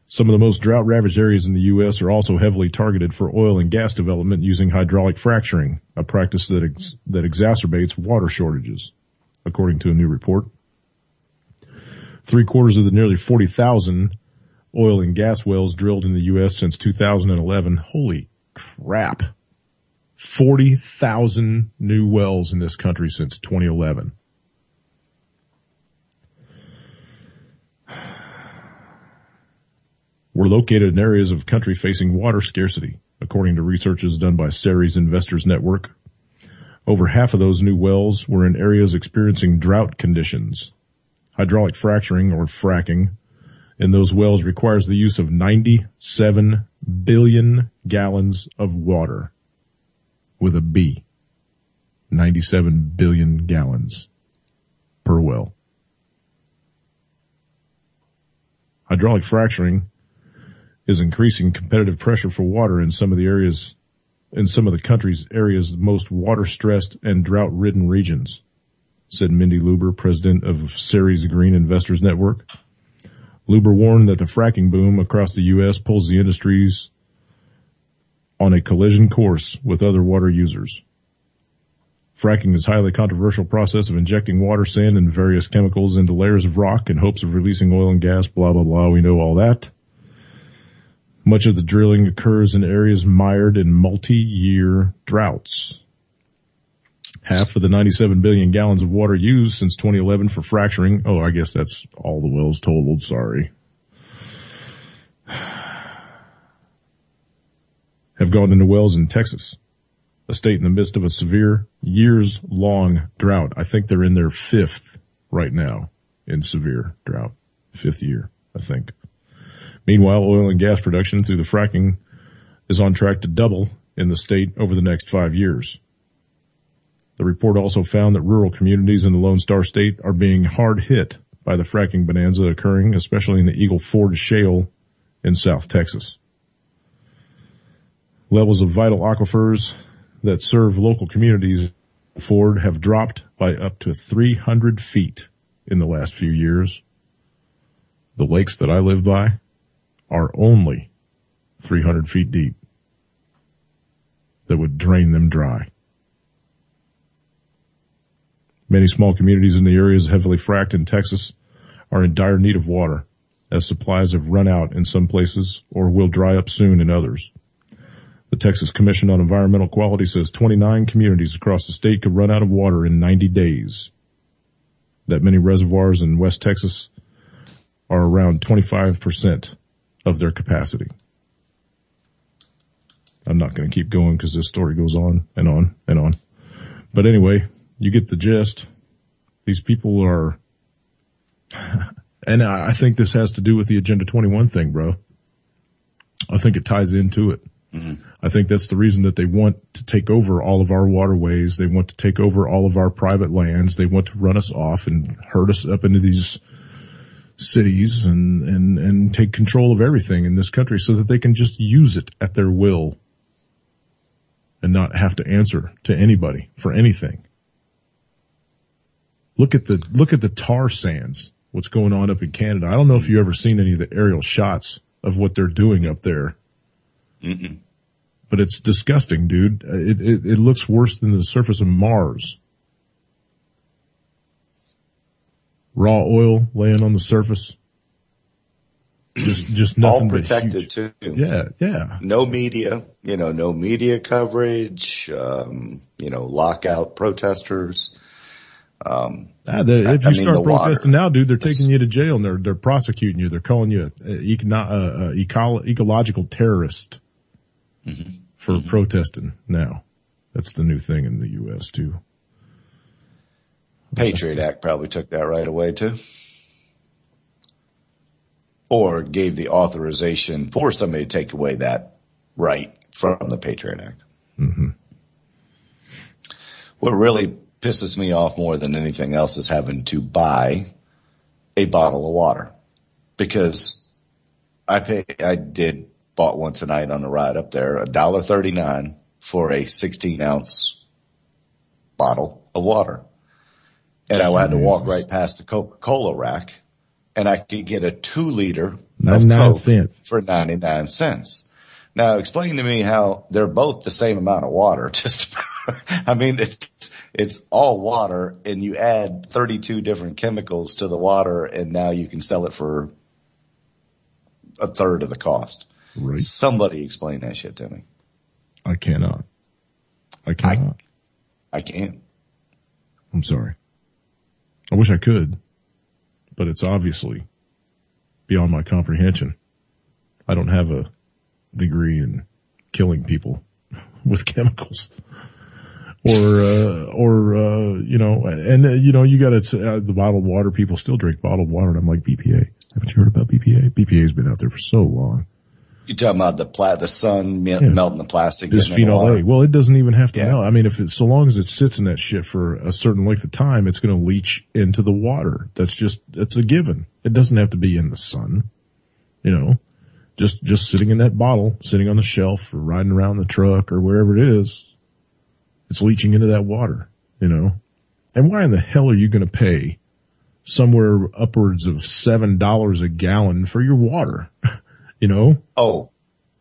S1: Some of the most drought-ravaged areas in the U.S. are also heavily targeted for oil and gas development using hydraulic fracturing, a practice that exacerbates water shortages, according to a new report. 3/4 of the nearly 40,000 oil and gas wells drilled in the U.S. since 2011. Holy crap. 40,000 new wells in this country since 2011. Were located in areas of country facing water scarcity, according to researches done by Ceres Investors Network. Over half of those new wells were in areas experiencing drought conditions. Hydraulic fracturing, or fracking, in those wells requires the use of 97 billion gallons of water, with a B. 97 billion gallons per well. Hydraulic fracturing is increasing competitive pressure for water in some of the country's areas most water-stressed and drought-ridden regions, said Mindy Luber, president of Ceres Green Investors Network. Luber warned that the fracking boom across the U.S. pulls the industries on a collision course with other water users. Fracking is a highly controversial process of injecting water, sand, and various chemicals into layers of rock in hopes of releasing oil and gas, blah, blah, blah. We know all that. Much of the drilling occurs in areas mired in multi-year droughts. Half of the 97 billion gallons of water used since 2011 for fracturing. Oh, I guess that's all the wells totaled. Sorry. Have gone into wells in Texas, a state in the midst of a severe years-long drought. I think they're in their 5th right now in severe drought. 5th year, I think. Meanwhile, oil and gas production through the fracking is on track to double in the state over the next 5 years. The report also found that rural communities in the Lone Star State are being hard hit by the fracking bonanza occurring, especially in the Eagle Ford Shale in South Texas. Levels of vital aquifers that serve local communities in Ford have dropped by up to 300 feet in the last few years. The lakes that I live by are only 300 feet deep that would drain them dry. Many small communities in the areas heavily fracked in Texas are in dire need of water, as supplies have run out in some places or will dry up soon in others. The Texas Commission on Environmental Quality says 29 communities across the state could run out of water in 90 days. That many reservoirs in West Texas are around 25% of their capacity. I'm not going to keep going because this story goes on and on and on. But anyway, you get the gist. These people are, and I think this has to do with the Agenda 21 thing, bro. I think it ties into it.
S2: Mm-hmm.
S1: I think that's the reason that they want to take over all of our waterways. They want to take over all of our private lands. They want to run us off and herd us up into these cities and take control of everything in this country so that they can just use it at their will and not have to answer to anybody for anything. Look at the tar sands, what's going on up in Canada. I don't know if you've ever seen any of the aerial shots of what they're doing up there.
S2: Mm-mm.
S1: But it's disgusting, dude. It looks worse than the surface of Mars. Raw oil laying on the surface. Just nothing
S2: all
S1: but
S2: protected
S1: huge.
S2: too.
S1: Yeah.
S2: No media, no media coverage, lockout protesters.
S1: If you start protesting now, dude, they're taking you to jail and they're prosecuting you. They're calling you a ecological terrorist for protesting now. That's the new thing in the U.S. too.
S2: Patriot Act probably took that right away too. Or gave the authorization for somebody to take away that right from the Patriot Act.
S1: Mm-hmm.
S2: What really pisses me off more than anything else is having to buy a bottle of water, because I bought one tonight on the ride up there, $1.39 for a 16-ounce bottle of water. And I had to walk right past the Coca-Cola rack, and I could get a 2-liter of
S1: 99
S2: Coke
S1: cents
S2: for 99 cents. Now, explain to me how they're both the same amount of water. I mean, it's all water, and you add 32 different chemicals to the water, and now you can sell it for a third of the cost.
S1: Right.
S2: Somebody explain that shit to me.
S1: I cannot.
S2: I can't.
S1: I'm sorry. I wish I could, but it's obviously beyond my comprehension. I don't have a degree in killing people with chemicals. You got the bottled water. People still drink bottled water, and I'm like, BPA. Haven't you heard about BPA? BPA's been out there for so long.
S2: You're talking about the sun melting the plastic.
S1: Bisphenol A. Well, it doesn't even have to melt. I mean, so long as it sits in that shit for a certain length of time, it's going to leach into the water. That's a given. It doesn't have to be in the sun. Just sitting in that bottle, sitting on the shelf or riding around the truck or wherever it is, it's leaching into that water, And why in the hell are you going to pay somewhere upwards of $7 a gallon for your water?
S2: Oh,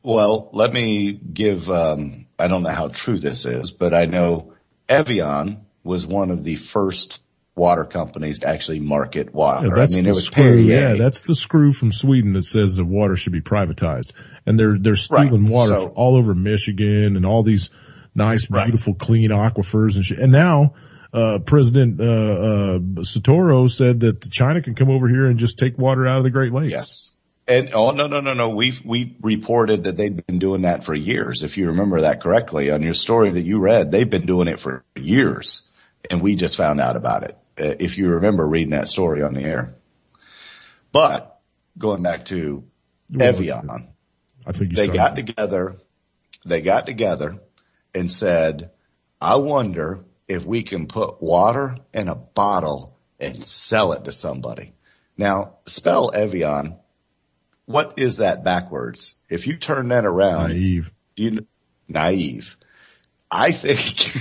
S2: well, let me give, I don't know how true this is, but I know Evian was one of the first water companies to actually market water.
S1: Yeah, that's the screw. Yeah, that's the screw from Sweden that says that water should be privatized. And they're stealing water all over Michigan and all these nice, beautiful, clean aquifers and shit. And now, President, Satoru said that China can come over here and just take water out of the Great Lakes.
S2: Yes. And no. We reported that they've been doing that for years. If you remember that correctly on your story that you read, they've been doing it for years, and we just found out about it. If you remember reading that story on the air. But going back to Evian,
S1: I think
S2: they got together and said, I wonder if we can put water in a bottle and sell it to somebody. Now, spell Evian. What is that backwards? If you turn that around, naive. I think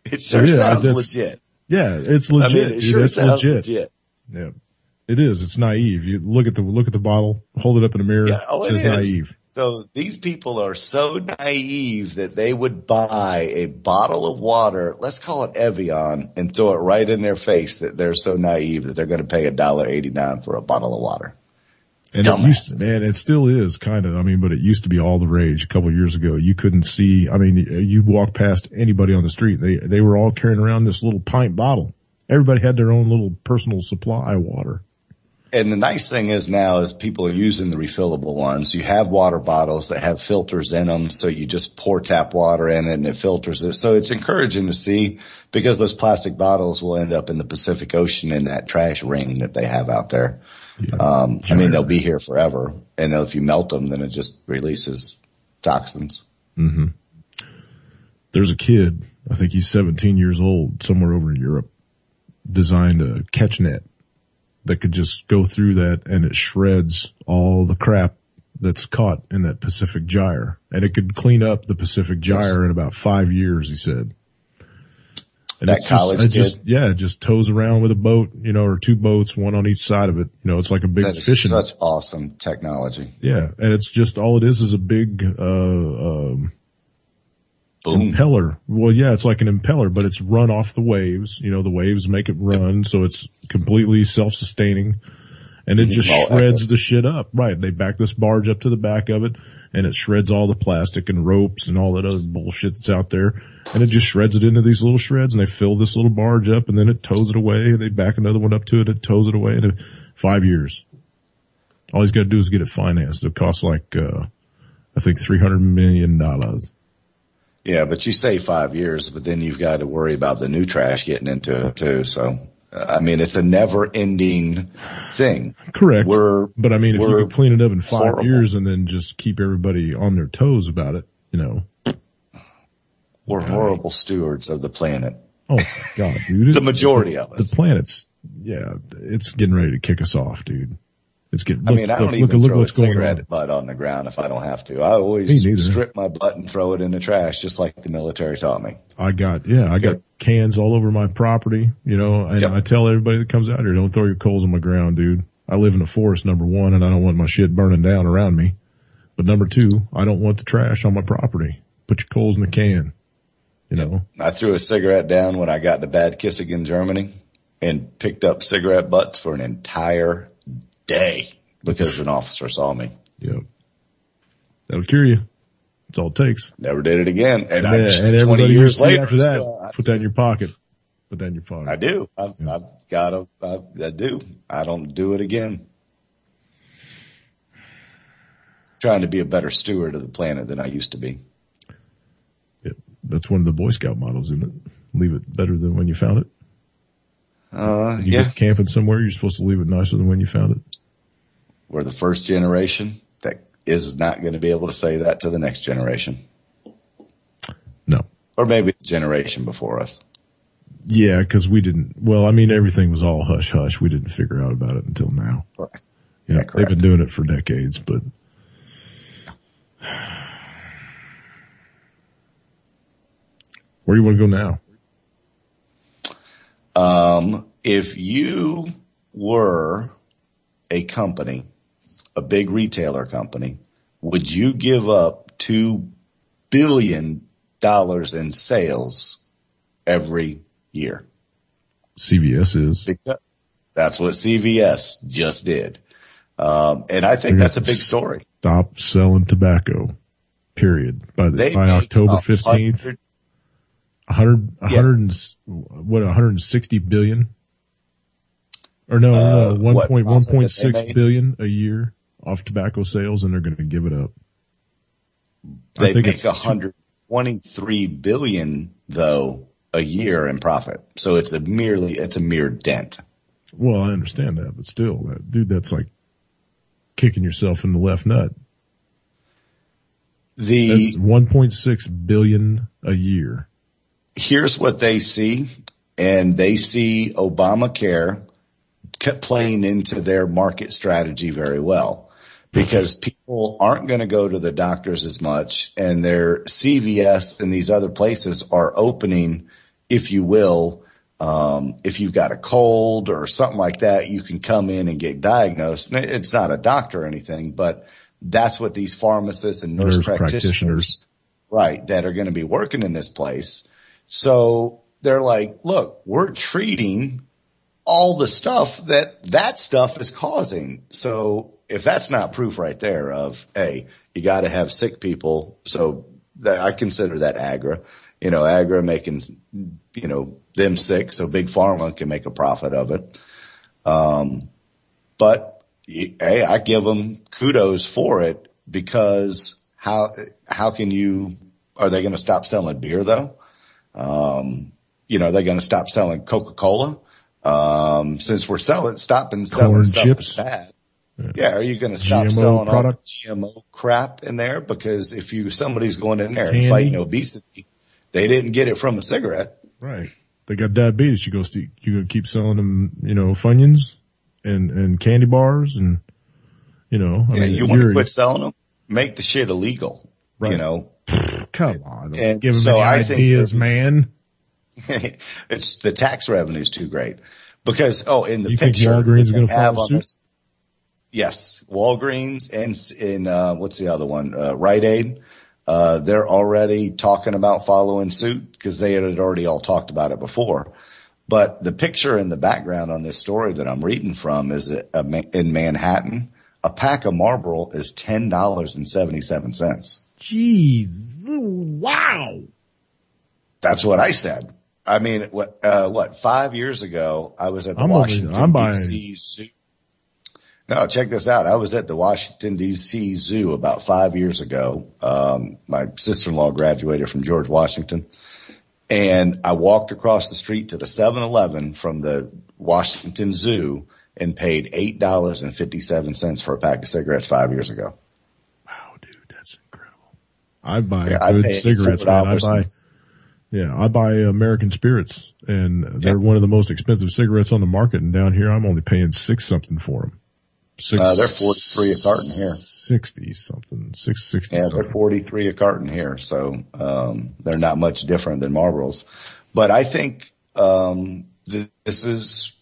S2: it sure sounds legit.
S1: Yeah, it's legit.
S2: I mean, it sure sounds legit.
S1: Yeah, it is. It's naive. You look at the bottle, hold it up in a mirror.
S2: Yeah,
S1: it says naive.
S2: So these people are so naive that they would buy a bottle of water, let's call it Evian, and throw it right in their face that they're so naive that they're going to pay $1.89 for a bottle of water.
S1: And it still is kind of, but it used to be all the rage a couple of years ago. You couldn't see, you walk past anybody on the street. They were all carrying around this little pint bottle. Everybody had their own little personal supply of water.
S2: And the nice thing is now is people are using the refillable ones. You have water bottles that have filters in them. So you just pour tap water in it and it filters it. So it's encouraging to see, because those plastic bottles will end up in the Pacific Ocean in that trash ring that they have out there. Yeah, they'll be here forever. And if you melt them, then it just releases toxins.
S1: Mm-hmm. There's a kid, I think he's 17 years old, somewhere over in Europe, designed a catch net that could just go through that and it shreds all the crap that's caught in that Pacific gyre. And it could clean up the Pacific gyre in about 5 years, he said. And
S2: that college kid?
S1: It just tows around with a boat, or two boats, one on each side of it. It's like a big fishing.
S2: Such awesome technology.
S1: Yeah. And it's just, all it is a big, impeller. Well, yeah, it's like an impeller, but it's run off the waves. The waves make it run. So it's completely self-sustaining and it just shreds the shit up. Right. They back this barge up to the back of it and it shreds all the plastic and ropes and all that other bullshit that's out there. And it just shreds it into these little shreds and they fill this little barge up and then it tows it away and they back another one up to it. It tows it away in 5 years. All he's got to do is get it financed. It costs like, I think $300 million.
S2: Yeah, but you say 5 years, but then you've got to worry about the new trash getting into it too. So, it's a never ending thing.
S1: Correct. But if you could clean it up in 5
S2: horrible.
S1: years and then just keep everybody on their toes about it,
S2: We're horrible stewards of the planet.
S1: Oh my God, dude.
S2: The majority of us.
S1: The planet's, it's getting ready to kick us off, dude. It's getting,
S2: I don't even throw a cigarette butt on the ground if I don't have to. I always strip my butt and throw it in the trash, just like the military taught me.
S1: I got cans all over my property, and I tell everybody that comes out here, don't throw your coals on my ground, dude. I live in a forest, number one, and I don't want my shit burning down around me. But number two, I don't want the trash on my property. Put your coals in the can,
S2: I threw a cigarette down when I got to Bad Kissingen, Germany, and picked up cigarette butts for an entire day because an officer saw me.
S1: Yep. That'll cure you. That's all it takes.
S2: Never did it again. And
S1: everybody
S2: 20 years later,
S1: after that, put that in your pocket. Put that in your pocket.
S2: I do. I do. I don't do it again. Trying to be a better steward of the planet than I used to be.
S1: Yep. That's one of the Boy Scout mottos, isn't it? Leave it better than when you found it. You get camping somewhere, you're supposed to leave it nicer than when you found it.
S2: We're the first generation that is not going to be able to say that to the next generation.
S1: No.
S2: Or maybe the generation before us.
S1: Yeah, because we didn't, everything was all hush hush. We didn't figure out about it until now.
S2: Correct.
S1: They've been doing it for decades, but. Where do you want to go now?
S2: If you were a company, a big retailer company, would you give up $2 billion in sales every year?
S1: CVS is.
S2: Because that's what CVS just did. And I think that's a big story.
S1: Stop selling tobacco, period. By October 15th. 160 billion? Or no, 1.6 billion a year off tobacco sales, and they're going to give it up.
S2: They make 123 billion though a year in profit. So it's a mere dent.
S1: Well, I understand that, but still, that's like kicking yourself in the left nut. That's 1.6 billion a year.
S2: Here's what they see, and they see Obamacare playing into their market strategy very well, because people aren't going to go to the doctors as much, and their CVS and these other places are opening, if you will. If you've got a cold or something like that, you can come in and get diagnosed. It's not a doctor or anything, but that's what these pharmacists and nurse practitioners, right, that are going to be working in this place. So they're like, look, we're treating all the stuff that stuff is causing. So if that's not proof right there of, hey, you got to have sick people. So I consider that agra, agra making, them sick. So big pharma can make a profit of it. But hey, I give them kudos for it, because how are they going to stop selling beer though? They're going to stop selling Coca-Cola. Since we're stopping selling
S1: corn
S2: stuff
S1: chips.
S2: that's bad. Yeah, are you going to stop
S1: GMO
S2: selling
S1: product?
S2: all the GMO crap in there? Because if somebody's going in there
S1: Candy.
S2: and fighting obesity, they didn't get it from a cigarette.
S1: Right. They got diabetes. You gonna keep selling them, Funyuns and candy bars and, I mean,
S2: you want to quit selling them? Make the shit illegal.
S1: Right. Come on.
S2: And
S1: give them
S2: so
S1: any ideas, man.
S2: It's the tax revenue is too great because, in the
S1: you
S2: picture
S1: think Walgreens is going to
S2: have
S1: follow
S2: on
S1: suit?
S2: this, yes, Walgreens and what's the other one? Rite Aid. They're already talking about following suit because they had already all talked about it before. But the picture in the background on this story that I'm reading from is that in Manhattan, a pack of Marlboro is $10.77.
S1: Jeez. Wow.
S2: That's what I said. I mean, 5 years ago, I was at the Washington, D.C. Zoo. No, check this out. I was at the Washington, D.C. Zoo about 5 years ago. My sister-in-law graduated from George Washington. And I walked across the street to the 7-Eleven from the Washington Zoo and paid $8.57 for a pack of cigarettes 5 years ago.
S1: Wow, dude, that's incredible. I buy good cigarettes, man. I buy American Spirits, and they're one of the most expensive cigarettes on the market. And down here, I'm only paying $6 something for them.
S2: They're 43 a carton here.
S1: 60 something, 660.
S2: Yeah, they're 43 a carton here, so they're not much different than Marlboros. But I think this is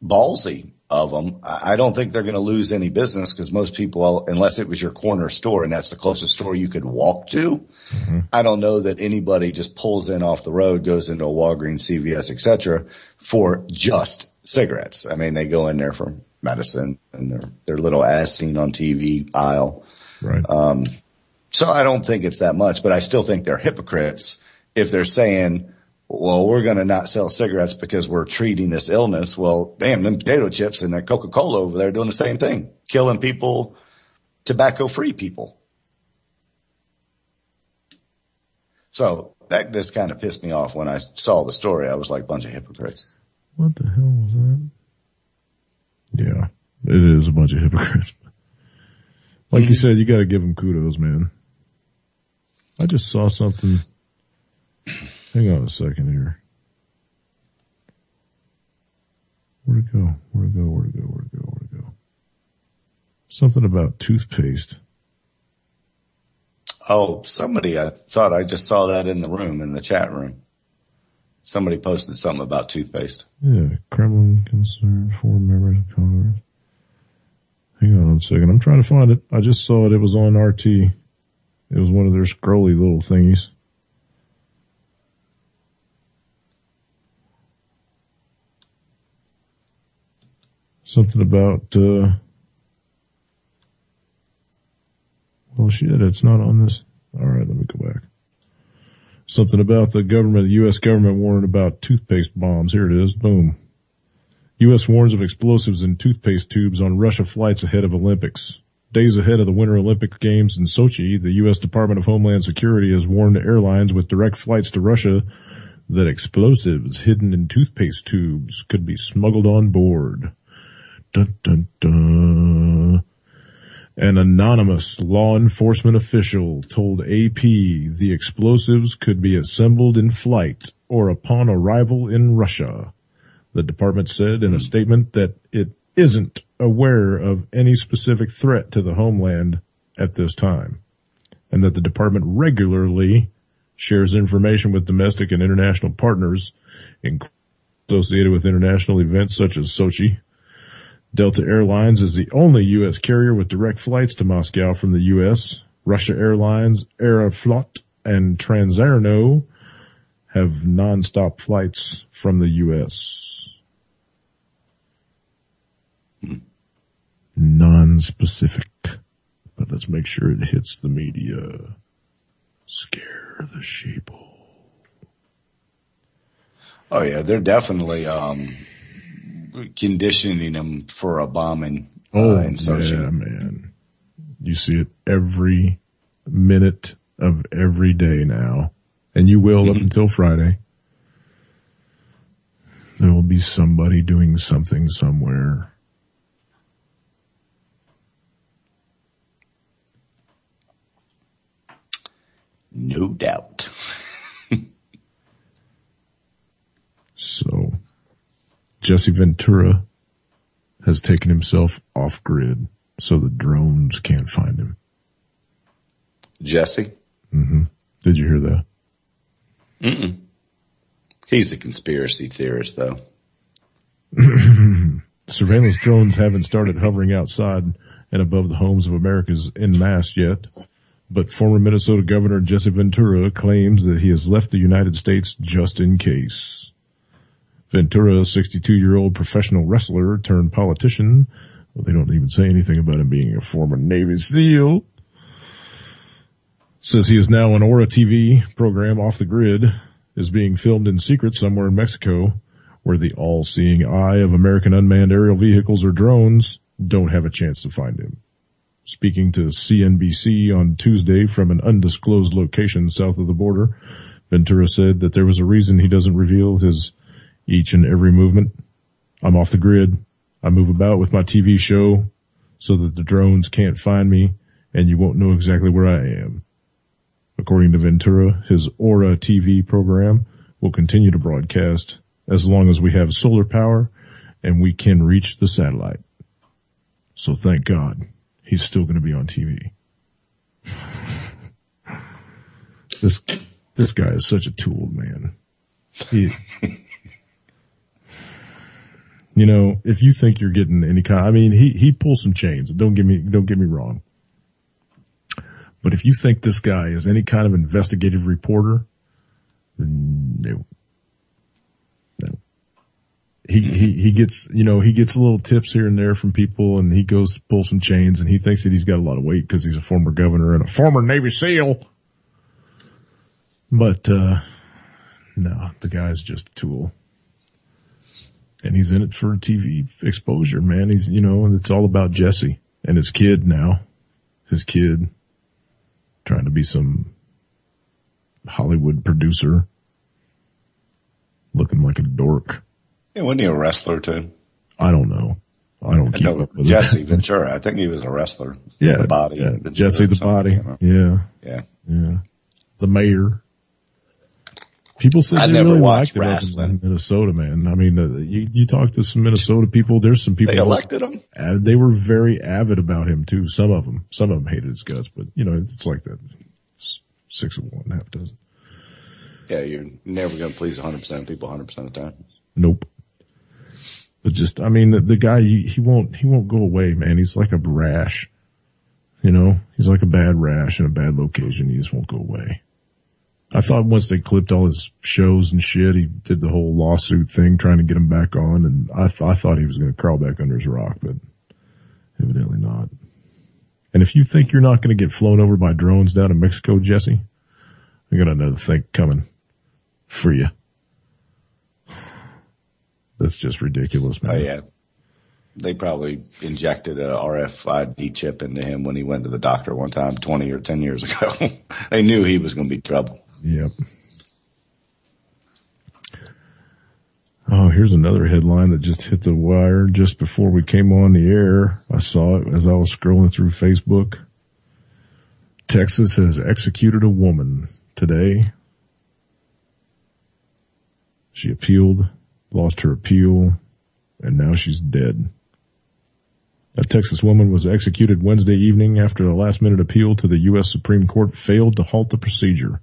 S2: ballsy of them. I don't think they're going to lose any business because most people, unless it was your corner store and that's the closest store you could walk to, I don't know that anybody just pulls in off the road, goes into a Walgreens, CVS, etc., for just cigarettes. I mean, they go in there for medicine and their little ass seen on TV aisle.
S1: Right.
S2: So I don't think it's that much, but I still think they're hypocrites if they're saying, well, we're going to not sell cigarettes because we're treating this illness. Well, damn, them potato chips and that Coca-Cola over there doing the same thing, killing people, tobacco-free people. So that just kind of pissed me off when I saw the story. I was like, bunch of hypocrites.
S1: What the hell was that? Yeah, it is a bunch of hypocrites. Like you said, you got to give them kudos, man. I just saw something. Hang on a second here. Where'd it go? Something about toothpaste.
S2: Oh, I thought I just saw that in the room, in the chat room. Somebody posted something about toothpaste.
S1: Yeah, Kremlin concerned 4 members of Congress. Hang on a second. I'm trying to find it. I just saw it. It was on RT. It was one of their scrolly little thingies. Something about, well, shit, it's not on this. All right, let me go back. Something about the U.S. government warning about toothpaste bombs. Here it is. Boom. U.S. warns of explosives in toothpaste tubes on Russia flights ahead of Olympics. Days ahead of the Winter Olympic Games in Sochi, the U.S. Department of Homeland Security has warned airlines with direct flights to Russia that explosives hidden in toothpaste tubes could be smuggled on board. Dun, dun, dun. An anonymous law enforcement official told AP the explosives could be assembled in flight or upon arrival in Russia. The department said in a statement that it isn't aware of any specific threat to the homeland at this time, and that the department regularly shares information with domestic and international partners associated with international events such as Sochi. Delta Airlines is the only U.S. carrier with direct flights to Moscow from the U.S. Russia Airlines, Aeroflot, and Transaerno have nonstop flights from the U.S. Non-specific, but let's make sure it hits the media. Scare the sheeple.
S2: Oh yeah, they're definitely conditioning them for a bombing. In Sochi.
S1: Yeah, man. You see it every minute of every day now, and you will up until Friday. There will be somebody doing something somewhere.
S2: No doubt.
S1: So, Jesse Ventura has taken himself off grid so the drones can't find him.
S2: Jesse?
S1: Mm-hmm. Did you hear that?
S2: Mm-mm. He's a conspiracy theorist, though.
S1: Surveillance drones haven't started hovering outside and above the homes of Americans en masse yet, but former Minnesota Governor Jesse Ventura claims that he has left the United States just in case. Ventura, a 62-year-old professional wrestler turned politician, well, they don't even say anything about him being a former Navy SEAL, says he is now an Aura TV program off the grid, is being filmed in secret somewhere in Mexico, where the all-seeing eye of American unmanned aerial vehicles or drones don't have a chance to find him. Speaking to CNBC on Tuesday from an undisclosed location south of the border, Ventura said that there was a reason he doesn't reveal his each and every movement. I'm off the grid. I move about with my TV show so that the drones can't find me and you won't know exactly where I am. According to Ventura, his Aura TV program will continue to broadcast as long as we have solar power and we can reach the satellite. So thank God he's still going to be on TV. This guy is such a tool, man. You know, if you think you're getting any kind, I mean, he pulls some chains. Don't get me wrong. But if you think this guy is any kind of investigative reporter, no. He gets, you know, he gets little tips here and there from people and he goes to pull some chains and he thinks that he's got a lot of weight because he's a former governor and a former Navy SEAL. But, no, the guy's just a tool. And he's in it for TV exposure, man. He's, you know, and it's all about Jesse and his kid now. His kid trying to be some Hollywood producer looking like a dork.
S2: Yeah, wasn't he a wrestler too?
S1: I don't know. I don't keep up with
S2: Jesse Ventura. I think he was a wrestler.
S1: Yeah.
S2: The body.
S1: Yeah. Jesse the body. Yeah.
S2: Yeah.
S1: Yeah. The mayor. People said they
S2: never
S1: really
S2: watched
S1: liked
S2: wrestling.
S1: it in Minnesota, man. I mean, you talk to some Minnesota people, there's some people.
S2: They elected him?
S1: They were very avid about him too. Some of them hated his guts, but you know, it's like that. 6 of one, half dozen.
S2: Yeah, you're never going to please 100% of people 100% of the time.
S1: Nope. But just, I mean, the guy, he won't go away, man. He's like a rash. You know, he's like a bad rash in a bad location. He just won't go away. I thought once they clipped all his shows and shit, he did the whole lawsuit thing trying to get him back on, and I thought he was going to crawl back under his rock, but evidently not. And if you think you're not going to get flown over by drones down in Mexico, Jesse, I got another thing coming for you. That's just ridiculous, man.
S2: Oh, yeah. They probably injected a RFID chip into him when he went to the doctor one time 20 or 10 years ago. They knew he was going to be trouble.
S1: Yep. Oh, here's another headline that just hit the wire just before we came on the air. I saw it as I was scrolling through Facebook. Texas has executed a woman today. She appealed, lost her appeal, and now she's dead. A Texas woman was executed Wednesday evening after a last-minute appeal to the U.S. Supreme Court failed to halt the procedure.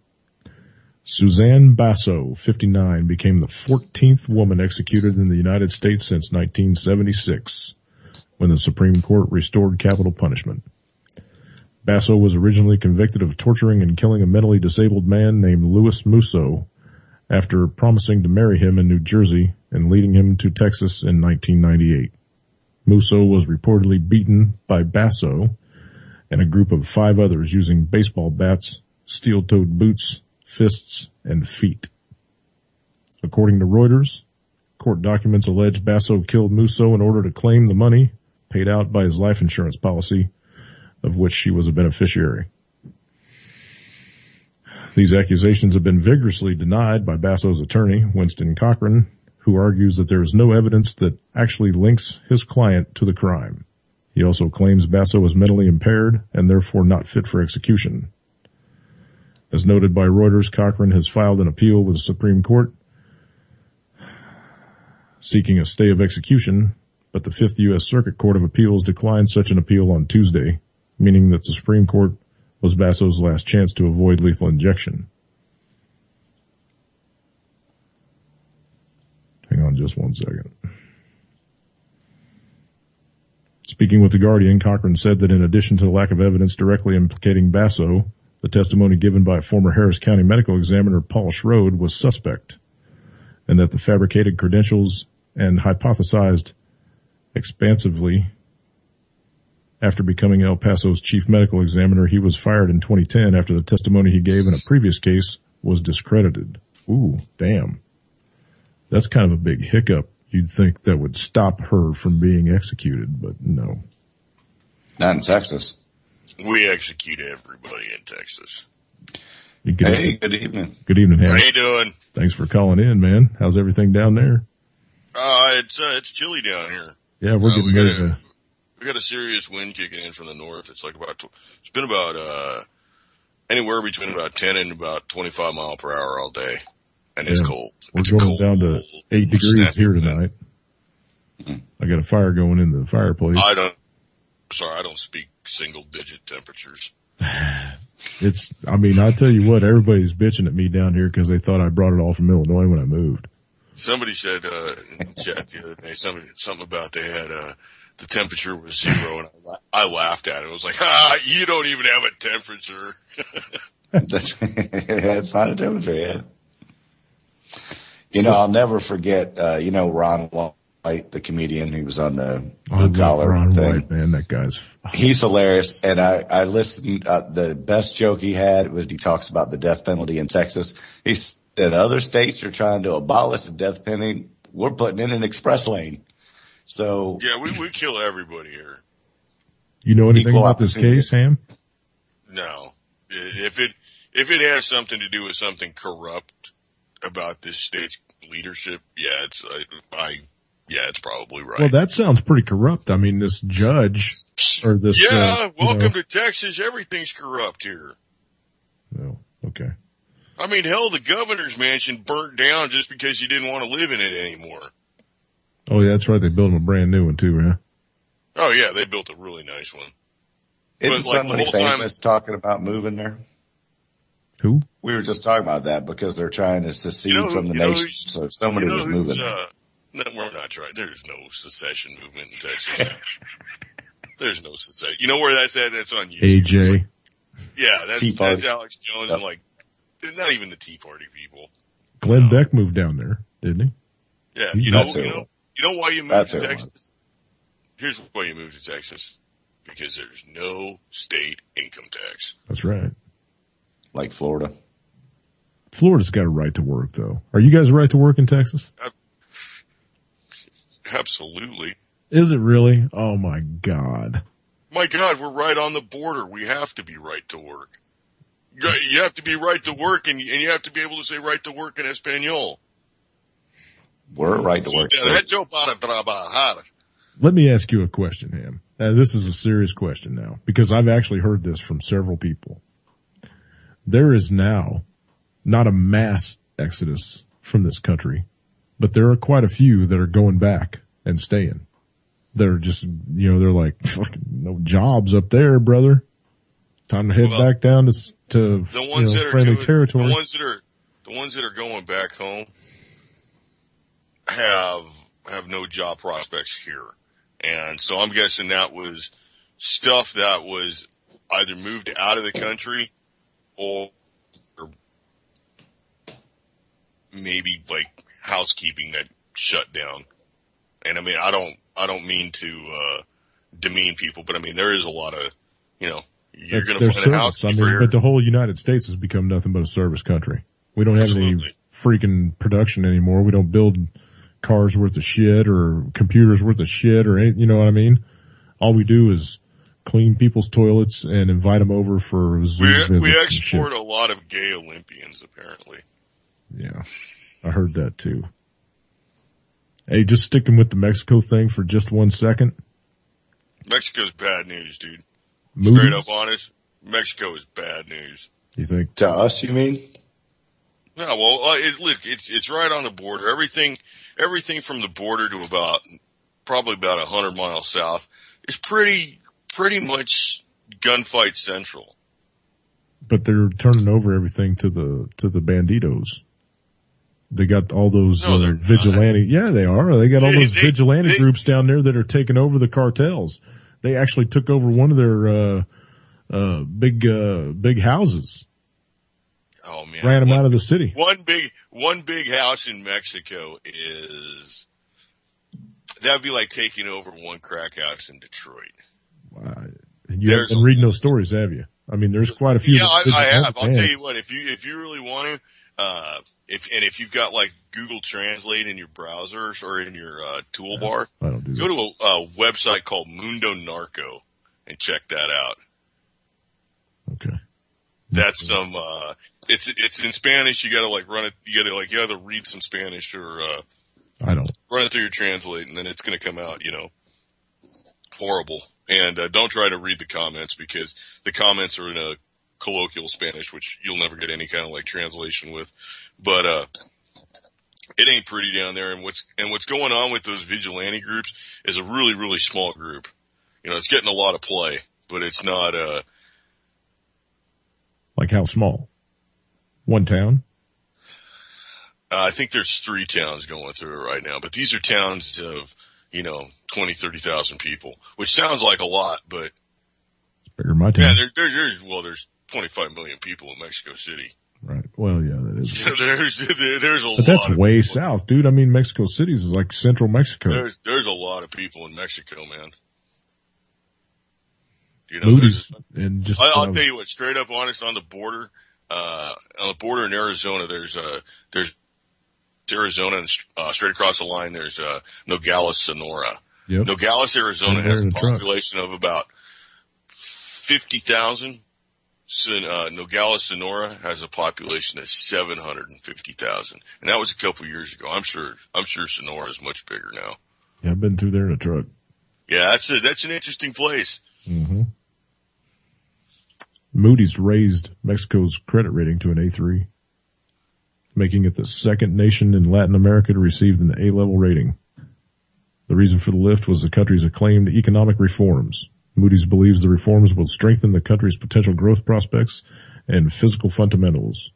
S1: Suzanne Basso, 59, became the 14th woman executed in the United States since 1976, when the Supreme Court restored capital punishment. Basso was originally convicted of torturing and killing a mentally disabled man named Louis Musso after promising to marry him in New Jersey and leading him to Texas in 1998. Musso was reportedly beaten by Basso and a group of 5 others using baseball bats, steel-toed boots, fists, and feet. According to Reuters, court documents allege Basso killed Musso in order to claim the money paid out by his life insurance policy, of which she was a beneficiary. These accusations have been vigorously denied by Basso's attorney, Winston Cochran, who argues that there is no evidence that actually links his client to the crime. He also claims Basso is mentally impaired and therefore not fit for execution. As noted by Reuters, Cochran has filed an appeal with the Supreme Court seeking a stay of execution, but the Fifth U.S. Circuit Court of Appeals declined such an appeal on Tuesday, meaning that the Supreme Court was Basso's last chance to avoid lethal injection. Hang on just one second. Speaking with The Guardian, Cochran said that in addition to the lack of evidence directly implicating Basso, the testimony given by former Harris County medical examiner Paul Schroed was suspect, and that the fabricated credentials and hypothesized expansively after becoming El Paso's chief medical examiner, he was fired in 2010 after the testimony he gave in a previous case was discredited. Ooh, damn. That's kind of a big hiccup. You'd think that would stop her from being executed, but no.
S2: Not in Texas.
S5: We execute everybody in Texas.
S2: Hey, good evening.
S1: Good evening, Ham.
S5: How you doing?
S1: Thanks for calling in, man. How's everything down there?
S5: It's chilly down here.
S1: Yeah, we're getting ready to...
S5: We got a serious wind kicking in from the north. It's like it's been about, anywhere between about 10 and about 25 mile per hour all day. And it's cold.
S1: We're going down to 8 degrees here tonight. I got a fire going in the fireplace.
S5: I don't speak single digit temperatures.
S1: I tell you what, everybody's bitching at me down here because they thought I brought it all from Illinois when I moved.
S5: Somebody said, in chat the other day, something about they had, the temperature was 0, and I laughed at it. I was like, you don't even have a temperature.
S2: That's not a temperature yet. I'll never forget, Ron White, the comedian, he was on the Blue Collar
S1: Ron
S2: thing.
S1: White, man, that guy's...
S2: He's hilarious, and I listened, the best joke he had was he talks about the death penalty in Texas. He said other states are trying to abolish the death penalty. We're putting in an express lane. So...
S5: Yeah, we kill everybody here.
S1: You know anything about this case, Ham?
S5: No. If it has something to do with something corrupt about this state's leadership, it's probably right.
S1: Well, that sounds pretty corrupt. I mean, this judge or this.
S5: Welcome to Texas. Everything's corrupt here.
S1: Oh, okay.
S5: I mean, hell, the governor's mansion burnt down just because he didn't want to live in it anymore.
S1: Oh, yeah, that's right. They built him a brand new one too, huh?
S5: Oh yeah, they built a really nice one.
S2: Isn't somebody famous talking about moving there?
S1: Who?
S2: We were just talking about that because they're trying to secede from the nation. So if somebody was moving.
S5: No, we're not trying. There's no secession movement in Texas. There's no secession. You know where that's at? That's on YouTube.
S1: AJ.
S5: That's Alex Jones and not even the Tea Party people.
S1: Glenn Beck moved down there, didn't he?
S5: Yeah. You know why you moved to Texas? Here's why you moved to Texas. Because there's no state income tax.
S1: That's right.
S2: Like Florida.
S1: Florida's got a right to work, though. Are you guys a right to work in Texas?
S5: Absolutely.
S1: Is it really? Oh, my God.
S5: My God, we're right on the border. We have to be right to work. You have to be right to work, and you have to be able to say right to work in Espanol.
S2: We're right to work.
S1: Let me ask you a question, Ham. This is a serious question now, because I've actually heard this from several people. There is now not a mass exodus from this country, but there are quite a few that are going back and staying. They're just, they're like, fucking no jobs up there, brother. Time to head back down to friendly territory.
S5: The ones that are going back home have no job prospects here. And so I'm guessing that was stuff that was either moved out of the country or maybe like housekeeping that shut down. And I mean, I don't mean to demean people, but I mean, there is a lot of, you're going to find a housekeeper.
S1: But the whole United States has become nothing but a service country. We don't have any freaking production anymore. We don't build cars worth of shit or computers worth of shit or anything, you know what I mean? All we do is clean people's toilets and invite them over for Zoom visits.
S5: We export a lot of gay Olympians, apparently.
S1: Yeah, I heard that too. Hey, just sticking with the Mexico thing for just 1 second.
S5: Mexico's bad news, dude.
S1: Moody's?
S5: Straight up honest, Mexico is bad news.
S1: You think?
S2: To us, you mean?
S5: No, well, look, it's right on the border. Everything from the border to probably about 100 miles south is pretty much gunfight central.
S1: But they're turning over everything to the banditos. They got all those vigilante. Yeah, they are. They got all those vigilante groups down there that are taking over the cartels. They actually took over one of their big houses.
S5: Oh man!
S1: Ran them out of the city.
S5: One big house in Mexico that'd be like taking over one crack house in Detroit.
S1: You haven't been reading those stories, have you? I mean, there's quite a few.
S5: Yeah, I have. I'll tell you what. If you really want to, if you've got like Google Translate in your browsers or in your toolbar,
S1: I don't do that.
S5: Go to a website called Mundo Narco and check that out.
S1: Okay.
S5: That's some. It's in Spanish. You gotta like run it. You gotta read some Spanish or
S1: I don't
S5: run it through your translate, and then it's gonna come out, horrible. And don't try to read the comments because the comments are in a colloquial Spanish, which you'll never get any kind of like translation with. But it ain't pretty down there. And what's going on with those vigilante groups is a really, really small group. It's getting a lot of play, but it's not
S1: like how small? One town?
S5: I think there's 3 towns going through it right now, but these are towns of 20, 30,000 people, which sounds like a lot, but
S1: it's bigger than my town.
S5: Yeah, there's 25 million people in Mexico City.
S1: Right. Well, yeah, that is.
S5: there's a lot.
S1: But that's way
S5: people.
S1: South, dude. I mean, Mexico City is like central Mexico.
S5: There's a lot of people in Mexico, man.
S1: Moody's and just.
S5: I'll tell you what, straight up honest, on the border in Arizona, there's Arizona, and straight across the line, there's Nogales, Sonora.
S1: Yep.
S5: Nogales, Arizona has a population of about 50,000. Nogales, Sonora has a population of 750,000, and that was a couple years ago. I'm sure Sonora is much bigger now.
S1: Yeah, I've been through there in a truck.
S5: Yeah, that's an interesting place.
S1: Mm-hmm. Moody's raised Mexico's credit rating to an A3, making it the second nation in Latin America to receive an A-level rating. The reason for the lift was the country's acclaimed economic reforms. Moody's believes the reforms will strengthen the country's potential growth prospects and physical fundamentals.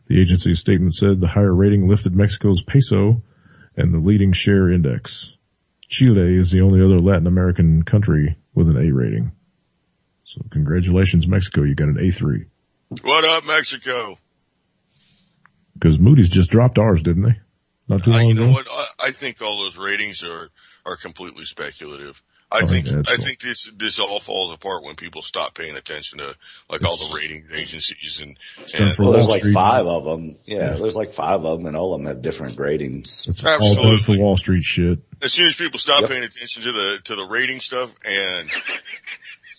S1: The agency's statement said the higher rating lifted Mexico's peso and the leading share index. Chile is the only other Latin American country with an A rating. So congratulations, Mexico. You got an A3.
S5: What up, Mexico?
S1: Because Moody's just dropped ours, didn't they? Not too long ago.
S5: You know what? I think all those ratings are completely speculative. I think this all falls apart when people stop paying attention to all the ratings agencies and
S2: there's like 5 of them. Yeah, there's like 5 of them, and all of them have different ratings.
S1: It's all done for Wall Street shit.
S5: As soon as people stop paying attention to the rating stuff and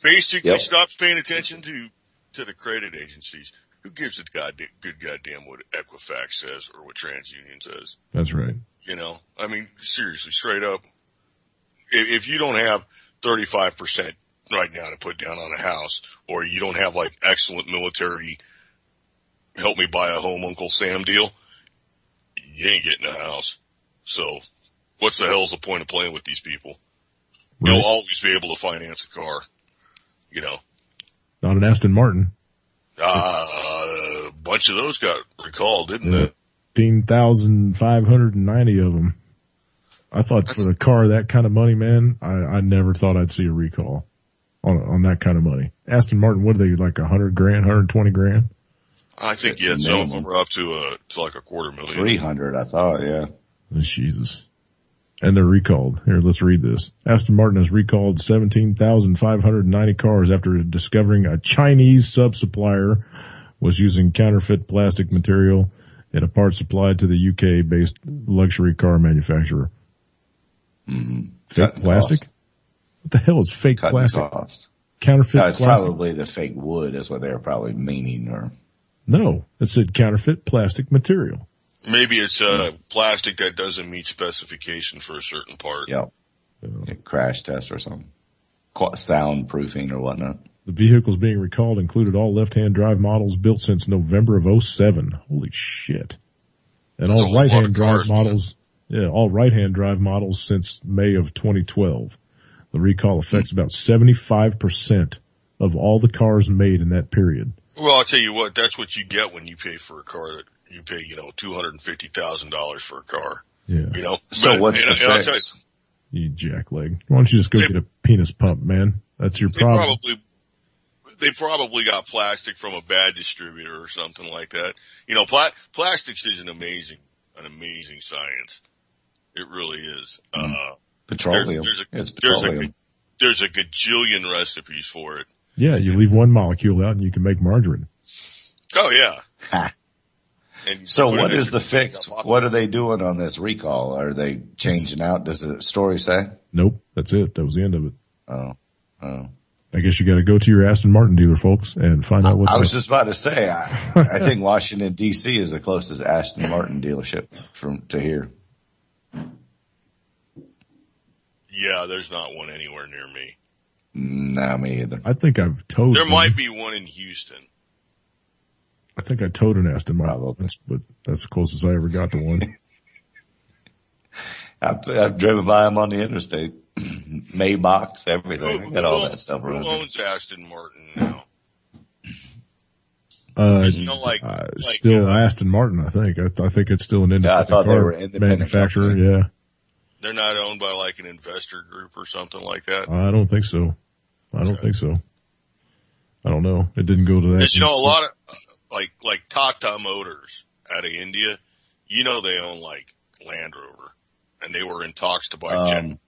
S5: basically stops paying attention to the credit agencies, who gives a good goddamn what Equifax says or what TransUnion says?
S1: That's right.
S5: I mean, seriously, straight up. If you don't have 35% right now to put down on a house, or you don't have like excellent military, help me buy a home Uncle Sam deal, you ain't getting a house. So what's the hell's the point of playing with these people? Right. You'll always be able to finance a car,
S1: Not an Aston Martin.
S5: A bunch of those got recalled, didn't they?
S1: 15,590 of them. I thought for the car, that kind of money, man, I never thought I'd see a recall on that kind of money. Aston Martin, what are they, like $100,000, $120,000?
S5: I think, some of them are up to like $250,000.
S2: 300, I thought, yeah.
S1: Jesus. And they're recalled. Here, let's read this. Aston Martin has recalled 17,590 cars after discovering a Chinese sub-supplier was using counterfeit plastic material in a part supplied to the UK-based luxury car manufacturer.
S2: Mm-hmm.
S1: Fake plastic? What the hell is fake plastic?
S2: Cost.
S1: Counterfeit
S2: it's
S1: plastic?
S2: Probably the fake wood is what they were probably meaning. Or
S1: no, it said counterfeit plastic material.
S5: Maybe it's plastic that doesn't meet specification for a certain part.
S2: Yep. Crash test or something. Soundproofing or whatnot.
S1: The vehicles being recalled included all left-hand drive models built since November of '07. Holy shit. And all right-hand drive models, all right-hand drive models since May of 2012. The recall affects about 75% of all the cars made in that period.
S5: Well, I'll tell you what, that's what you get when you pay for a car that you pay, $250,000 for a car.
S1: Yeah.
S2: So what's the fix?
S1: You jackleg. Why don't you just go get a penis pump, man? That's your problem.
S5: They probably got plastic from a bad distributor or something like that. Plastics is an amazing science. It really is.
S2: Petroleum. It's petroleum.
S5: There's a gajillion recipes for it.
S1: Yeah, you leave one molecule out and you can make margarine.
S5: Oh, yeah.
S2: So what is the fix? What are they doing on this recall? Are they changing out? Does the story say?
S1: Nope. That's it. That was the end of it.
S2: Oh.
S1: I guess you got to go to your Aston Martin dealer, folks, and find out what's
S2: I was just about to say, I think Washington, D.C. is the closest Aston Martin dealership to here.
S5: Yeah, there's not one anywhere near me.
S2: No, me either.
S1: I think I've towed.
S5: There might be one in Houston.
S1: I think I towed an Aston Martin, but that's the closest I ever got to one.
S2: I've driven by them on the interstate. Maybachs, everything. I got all that stuff around.
S5: Who owns Aston Martin now?
S1: Still Aston Martin, I think. I think it's still an independent
S2: I thought they were independent
S1: manufacturer.
S2: company.
S1: Yeah.
S5: They're not owned by like an investor group or something like that.
S1: I don't think so. I don't know. It didn't go to that.
S5: Because, a lot of like Tata Motors out of India, they own like Land Rover, and they were in talks to buy Jaguar.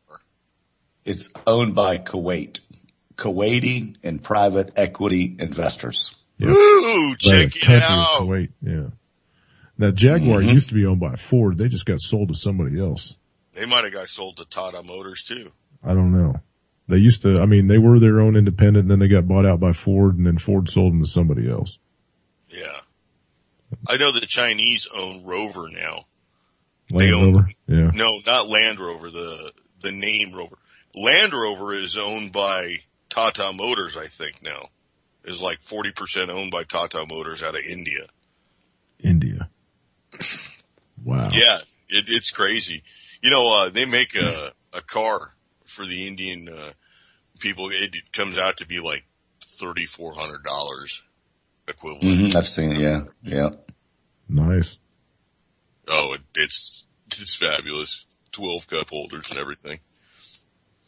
S2: It's owned by Kuwaiti and private equity investors.
S1: Yep.
S5: Ooh, check it out.
S1: Kuwait, yeah. Now Jaguar used to be owned by Ford. They just got sold to somebody else.
S5: They might have got sold to Tata Motors too.
S1: I don't know. They used to, they were their own independent, and then they got bought out by Ford, and then Ford sold them to somebody else.
S5: Yeah. I know the Chinese own Rover now.
S1: Rover? Yeah.
S5: No, not Land Rover, the name Rover. Land Rover is owned by Tata Motors, I think now. Is like 40% owned by Tata Motors out of India.
S1: Wow.
S5: Yeah, it's crazy. They make a car for the Indian people. It comes out to be like $3,400 equivalent.
S2: Mm-hmm. I've seen it. Yeah.
S1: Nice.
S5: Oh, it's fabulous. 12 cup holders and everything.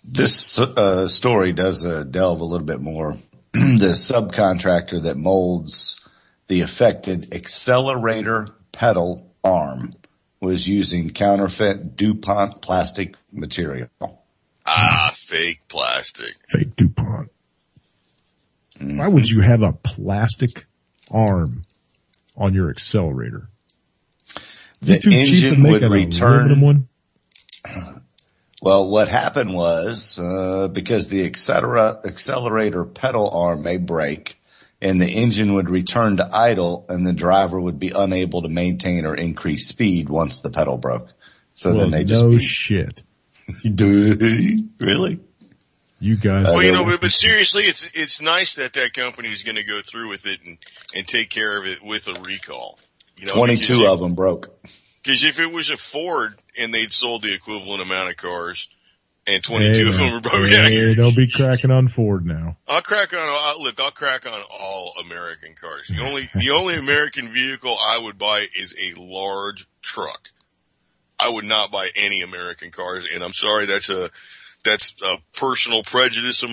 S2: This story does delve a little bit more. The subcontractor that molds the affected accelerator pedal arm was using counterfeit DuPont plastic material.
S5: Fake plastic.
S1: Fake DuPont. Mm-hmm. Why would you have a plastic arm on your accelerator?
S2: The engine would return. One? Well, what happened was, because the accelerator pedal arm may break and the engine would return to idle and the driver would be unable to maintain or increase speed once the pedal broke. So then they just
S1: shit.
S2: Really?
S1: You guys.
S5: Well, but seriously, it's nice that company is going to go through with it and take care of it with a recall.
S2: 22 of them broke.
S5: Because if it was a Ford and they'd sold the equivalent amount of cars and 22 of them were broken.
S1: Hey, don't be cracking on Ford now.
S5: I'll crack on all American cars. The only American vehicle I would buy is a large truck. I would not buy any American cars, and I'm sorry, that's a personal prejudice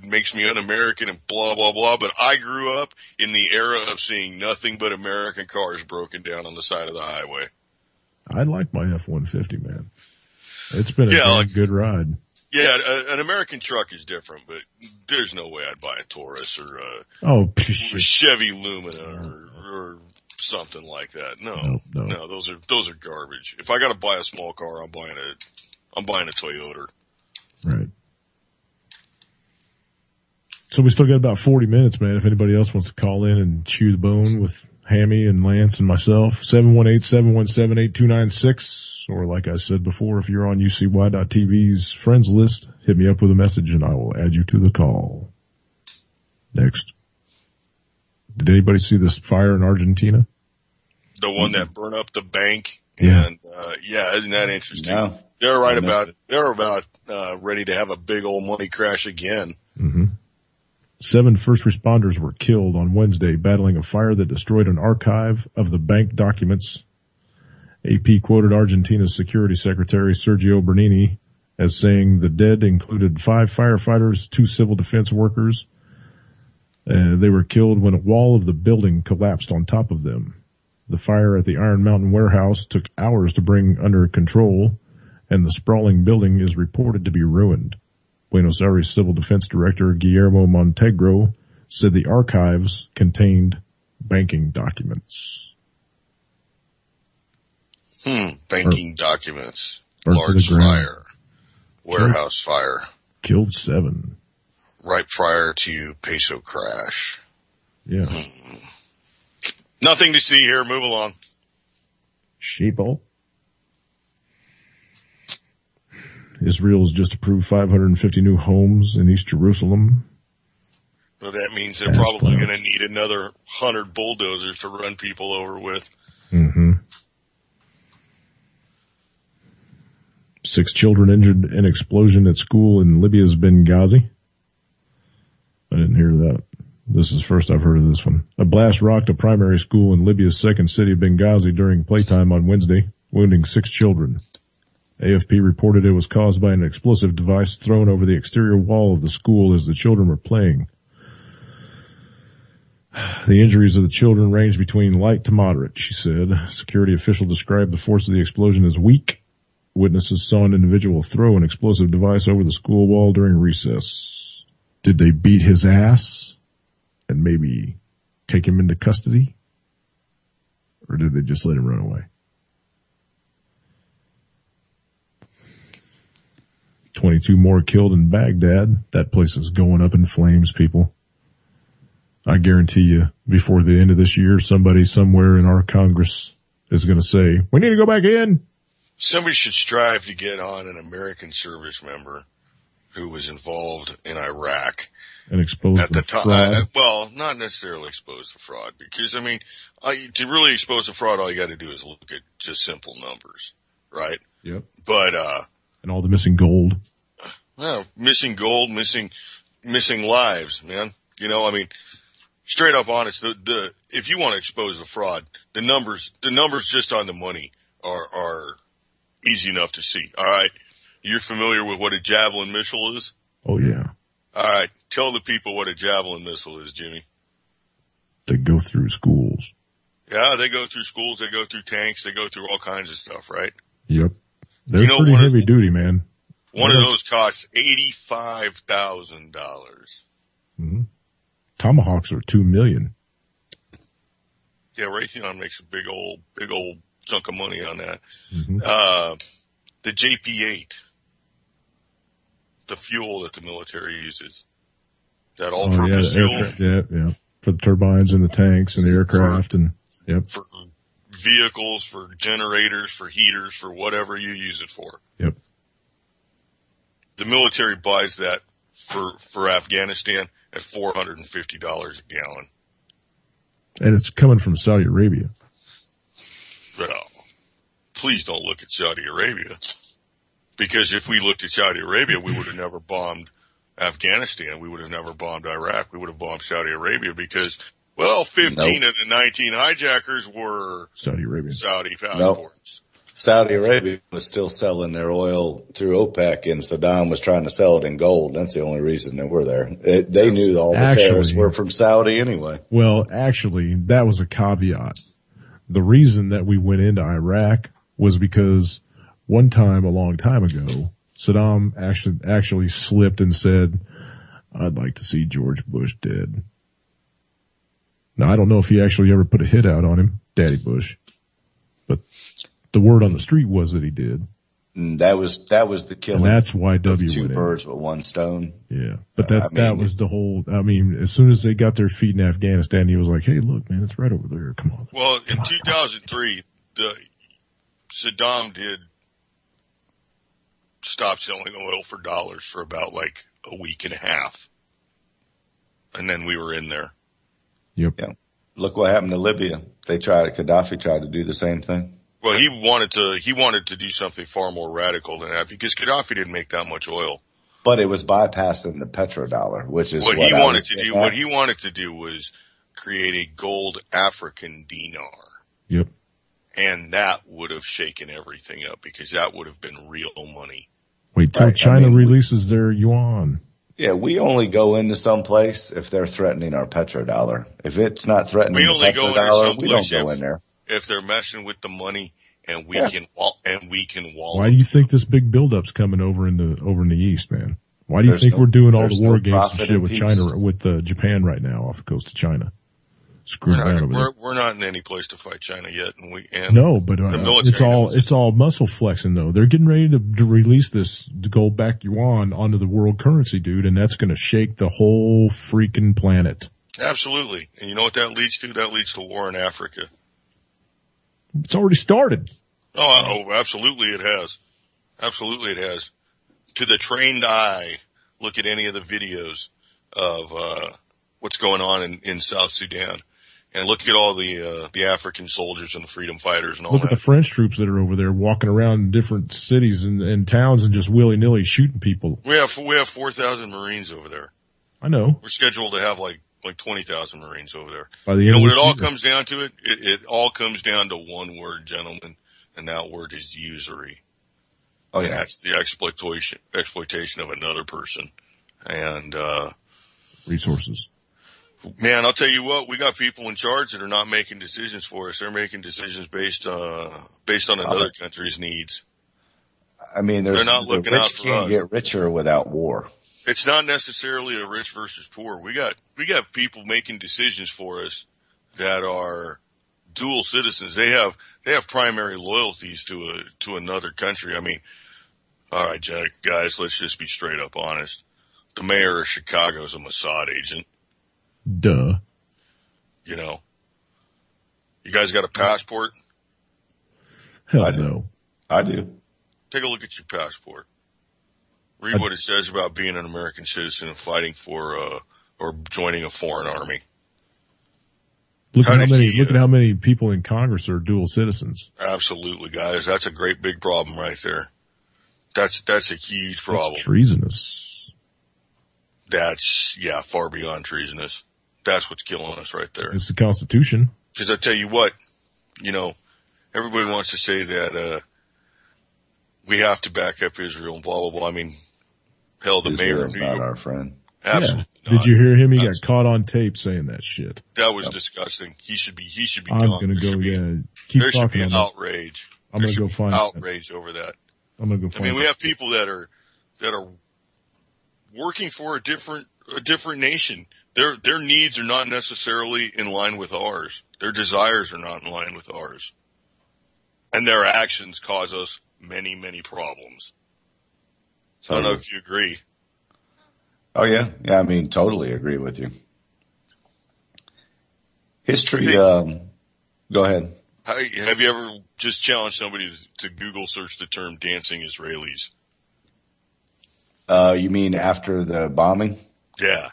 S5: makes me un-American and blah, blah, blah. But I grew up in the era of seeing nothing but American cars broken down on the side of the highway.
S1: I like my F-150, man. It's been a good ride.
S5: Yeah, an American truck is different, but there's no way I'd buy a Taurus or a Chevy Lumina or something like that. No, those are garbage. If I got to buy a small car, I'm buying a Toyota.
S1: Right. So we still got about 40 minutes, man. If anybody else wants to call in and chew the bone with Hammy and Lance and myself, 718-717-8296. Or like I said before, if you're on UCY.TV's friends list, hit me up with a message and I will add you to the call. Next. Did anybody see this fire in Argentina?
S5: The one that burned up the bank.
S1: Yeah.
S5: And, isn't that interesting?
S2: No.
S5: They're about ready to have a big old money crash again.
S1: Mm-hmm. 7 first responders were killed on Wednesday battling a fire that destroyed an archive of the bank documents. AP quoted Argentina's Security Secretary Sergio Bernini as saying the dead included 5 firefighters, 2 civil defense workers. They were killed when a wall of the building collapsed on top of them. The fire at the Iron Mountain warehouse took hours to bring under control, and the sprawling building is reported to be ruined. Buenos Aires Civil Defense Director Guillermo Montegro said the archives contained banking documents.
S5: Banking documents.
S1: Large fire.
S5: Warehouse fire.
S1: Killed 7.
S5: Right prior to peso crash.
S1: Yeah.
S5: Nothing to see here. Move along.
S1: Sheeple. Israel has just approved 550 new homes in East Jerusalem.
S5: Well, that means they're probably going to need another 100 bulldozers to run people over with.
S1: Mm-hmm. 6 children injured in explosion at school in Libya's Benghazi. I didn't hear that. This is first I've heard of this one. A blast rocked a primary school in Libya's second city of Benghazi during playtime on Wednesday, wounding 6 children. AFP reported it was caused by an explosive device thrown over the exterior wall of the school as the children were playing. The injuries of the children ranged between light to moderate, she said. A security official described the force of the explosion as weak. Witnesses saw an individual throw an explosive device over the school wall during recess. Did they beat his ass and maybe take him into custody? Or did they just let him run away? 22 more killed in Baghdad. That place is going up in flames, people. I guarantee you, before the end of this year, somebody somewhere in our Congress is going to say, we need to go back in.
S5: Somebody should strive to get on an American service member who was involved in Iraq.
S1: And expose
S5: at the time.
S1: Fraud.
S5: Well, not necessarily expose the fraud, because, I mean, to really expose the fraud, all you got to do is look at just simple numbers, right?
S1: Yep.
S5: But,
S1: and all the missing gold.
S5: Well, missing gold, missing lives, man. You know, I mean, straight up honest, if you want to expose the fraud, the numbers just on the money are easy enough to see. All right. You're familiar with what a javelin missile is?
S1: Oh, yeah.
S5: All right. Tell the people what a javelin missile is, Jimmy.
S1: They go through schools.
S5: Yeah, they go through schools, they go through tanks, they go through all kinds of stuff, right?
S1: Yep. They're pretty heavy duty, man.
S5: One of those costs $85,000.
S1: Mm-hmm. Tomahawks are $2 million.
S5: Yeah, Raytheon makes a big old chunk of money on that.
S1: Mm-hmm.
S5: The JP-8, the fuel that the military uses, that all-purpose fuel.
S1: Yeah. For the turbines and the tanks and the aircraft
S5: for vehicles, for generators, for heaters, for whatever you use it for.
S1: Yep.
S5: The military buys that for Afghanistan at $450 a gallon.
S1: And it's coming from Saudi Arabia.
S5: Well, please don't look at Saudi Arabia. Because if we looked at Saudi Arabia, we would have never bombed Afghanistan. We would have never bombed Iraq. We would have bombed Saudi Arabia because, 15 of the 19 hijackers were
S1: Saudi Arabian.
S5: Saudi passports.
S2: Saudi Arabia was still selling their oil through OPEC, and Saddam was trying to sell it in gold. That's the only reason they were there. They knew all the terrorists were from Saudi anyway.
S1: Well, actually, that was a caveat. The reason that we went into Iraq was because one time, a long time ago, Saddam actually slipped and said, I'd like to see George Bush dead. Now, I don't know if he actually ever put a hit out on him, Daddy Bush, but the word on the street was that he did.
S2: That was the killing.
S1: And that's why W
S2: two
S1: went
S2: birds with one stone.
S1: Yeah. But that was the whole, as soon as they got their feet in Afghanistan, he was like, hey, look, man, it's right over there. Come on.
S5: Well, in 2003, Saddam did stop selling oil for dollars for about like a week and a half. and then we were in there.
S1: Yep.
S2: Yeah. Look what happened to Libya. Gaddafi tried to do the same thing.
S5: Well, he wanted to do something far more radical than that because Gaddafi didn't make that much oil.
S2: But it was bypassing the petrodollar, which is
S5: what he wanted to do. What he wanted to do was create a gold African dinar.
S1: Yep.
S5: And that would have shaken everything up because that would have been real money.
S1: Wait till China releases their yuan.
S2: Yeah, we only go into some place if they're threatening our petrodollar. If it's not threatening the petrodollar, we don't go in there.
S5: If they're messing with the money and we can wall.
S1: Why do you think this big buildup's coming over in the east, man? Why do you think we're doing all the war games and shit with China, with Japan right now off the coast of China?
S5: We're not in any place to fight China yet,
S1: but it's all muscle flexing though. They're getting ready to release this gold-backed yuan onto the world currency, dude, and that's going to shake the whole freaking planet.
S5: Absolutely, and you know what that leads to? That leads to war in Africa.
S1: It's already started.
S5: Oh, absolutely, it has. Absolutely, it has. To the trained eye, look at any of the videos of what's going on in South Sudan. And look at all the African soldiers and the freedom fighters and all that.
S1: Look at the French troops that are over there walking around in different cities and towns and just willy-nilly shooting people.
S5: We have 4,000 Marines over there.
S1: I know.
S5: We're scheduled to have like 20,000 Marines over there.
S1: By the end of
S5: what
S1: the
S5: it all
S1: season.
S5: comes down to? It all comes down to one word, gentlemen, and that word is usury.
S2: Oh yeah,
S5: and that's the exploitation of another person and
S1: resources.
S5: Man, I'll tell you what, we got people in charge that are not making decisions for us. They're making decisions based on another country's needs.
S2: I mean,
S5: they're not looking out for us.
S2: The rich can't get richer without war.
S5: It's not necessarily a rich versus poor. We got people making decisions for us that are dual citizens. They have primary loyalties to another country. I mean, all right, Jack, guys, let's just be straight up honest. The mayor of Chicago is a Mossad agent.
S1: Duh.
S5: You know, you guys got a passport?
S1: Hell no.
S2: I do.
S5: Take a look at your passport. Read what it says about being an American citizen and fighting for, or joining a foreign army.
S1: Look at how many people in Congress are dual citizens.
S5: Absolutely, guys. That's a great big problem right there. That's a huge problem.
S1: That's treasonous.
S5: That's, far beyond treasonous. That's what's killing us right there.
S1: It's the Constitution.
S5: Because I tell you what, everybody wants to say that we have to back up Israel and blah, blah, blah. I mean, hell, the mayor of New York.
S2: Not our friend.
S5: Absolutely.
S1: Yeah. Did you hear him? He got caught on tape saying that shit.
S5: That was disgusting. He should be
S1: I'm
S5: gone.
S1: Going to go,
S5: there should be outrage.
S1: I'm going to go find
S5: outrage over that.
S1: I'm going to go find
S5: I mean, we have people that are working for a different nation. Their needs are not necessarily in line with ours. Their desires are not in line with ours. And their actions cause us many, many problems. So I don't know if you agree.
S2: Oh yeah. Yeah. I mean, totally agree with you. History. Go ahead.
S5: Have you ever just challenged somebody to Google search the term dancing Israelis?
S2: You mean after the bombing?
S5: Yeah.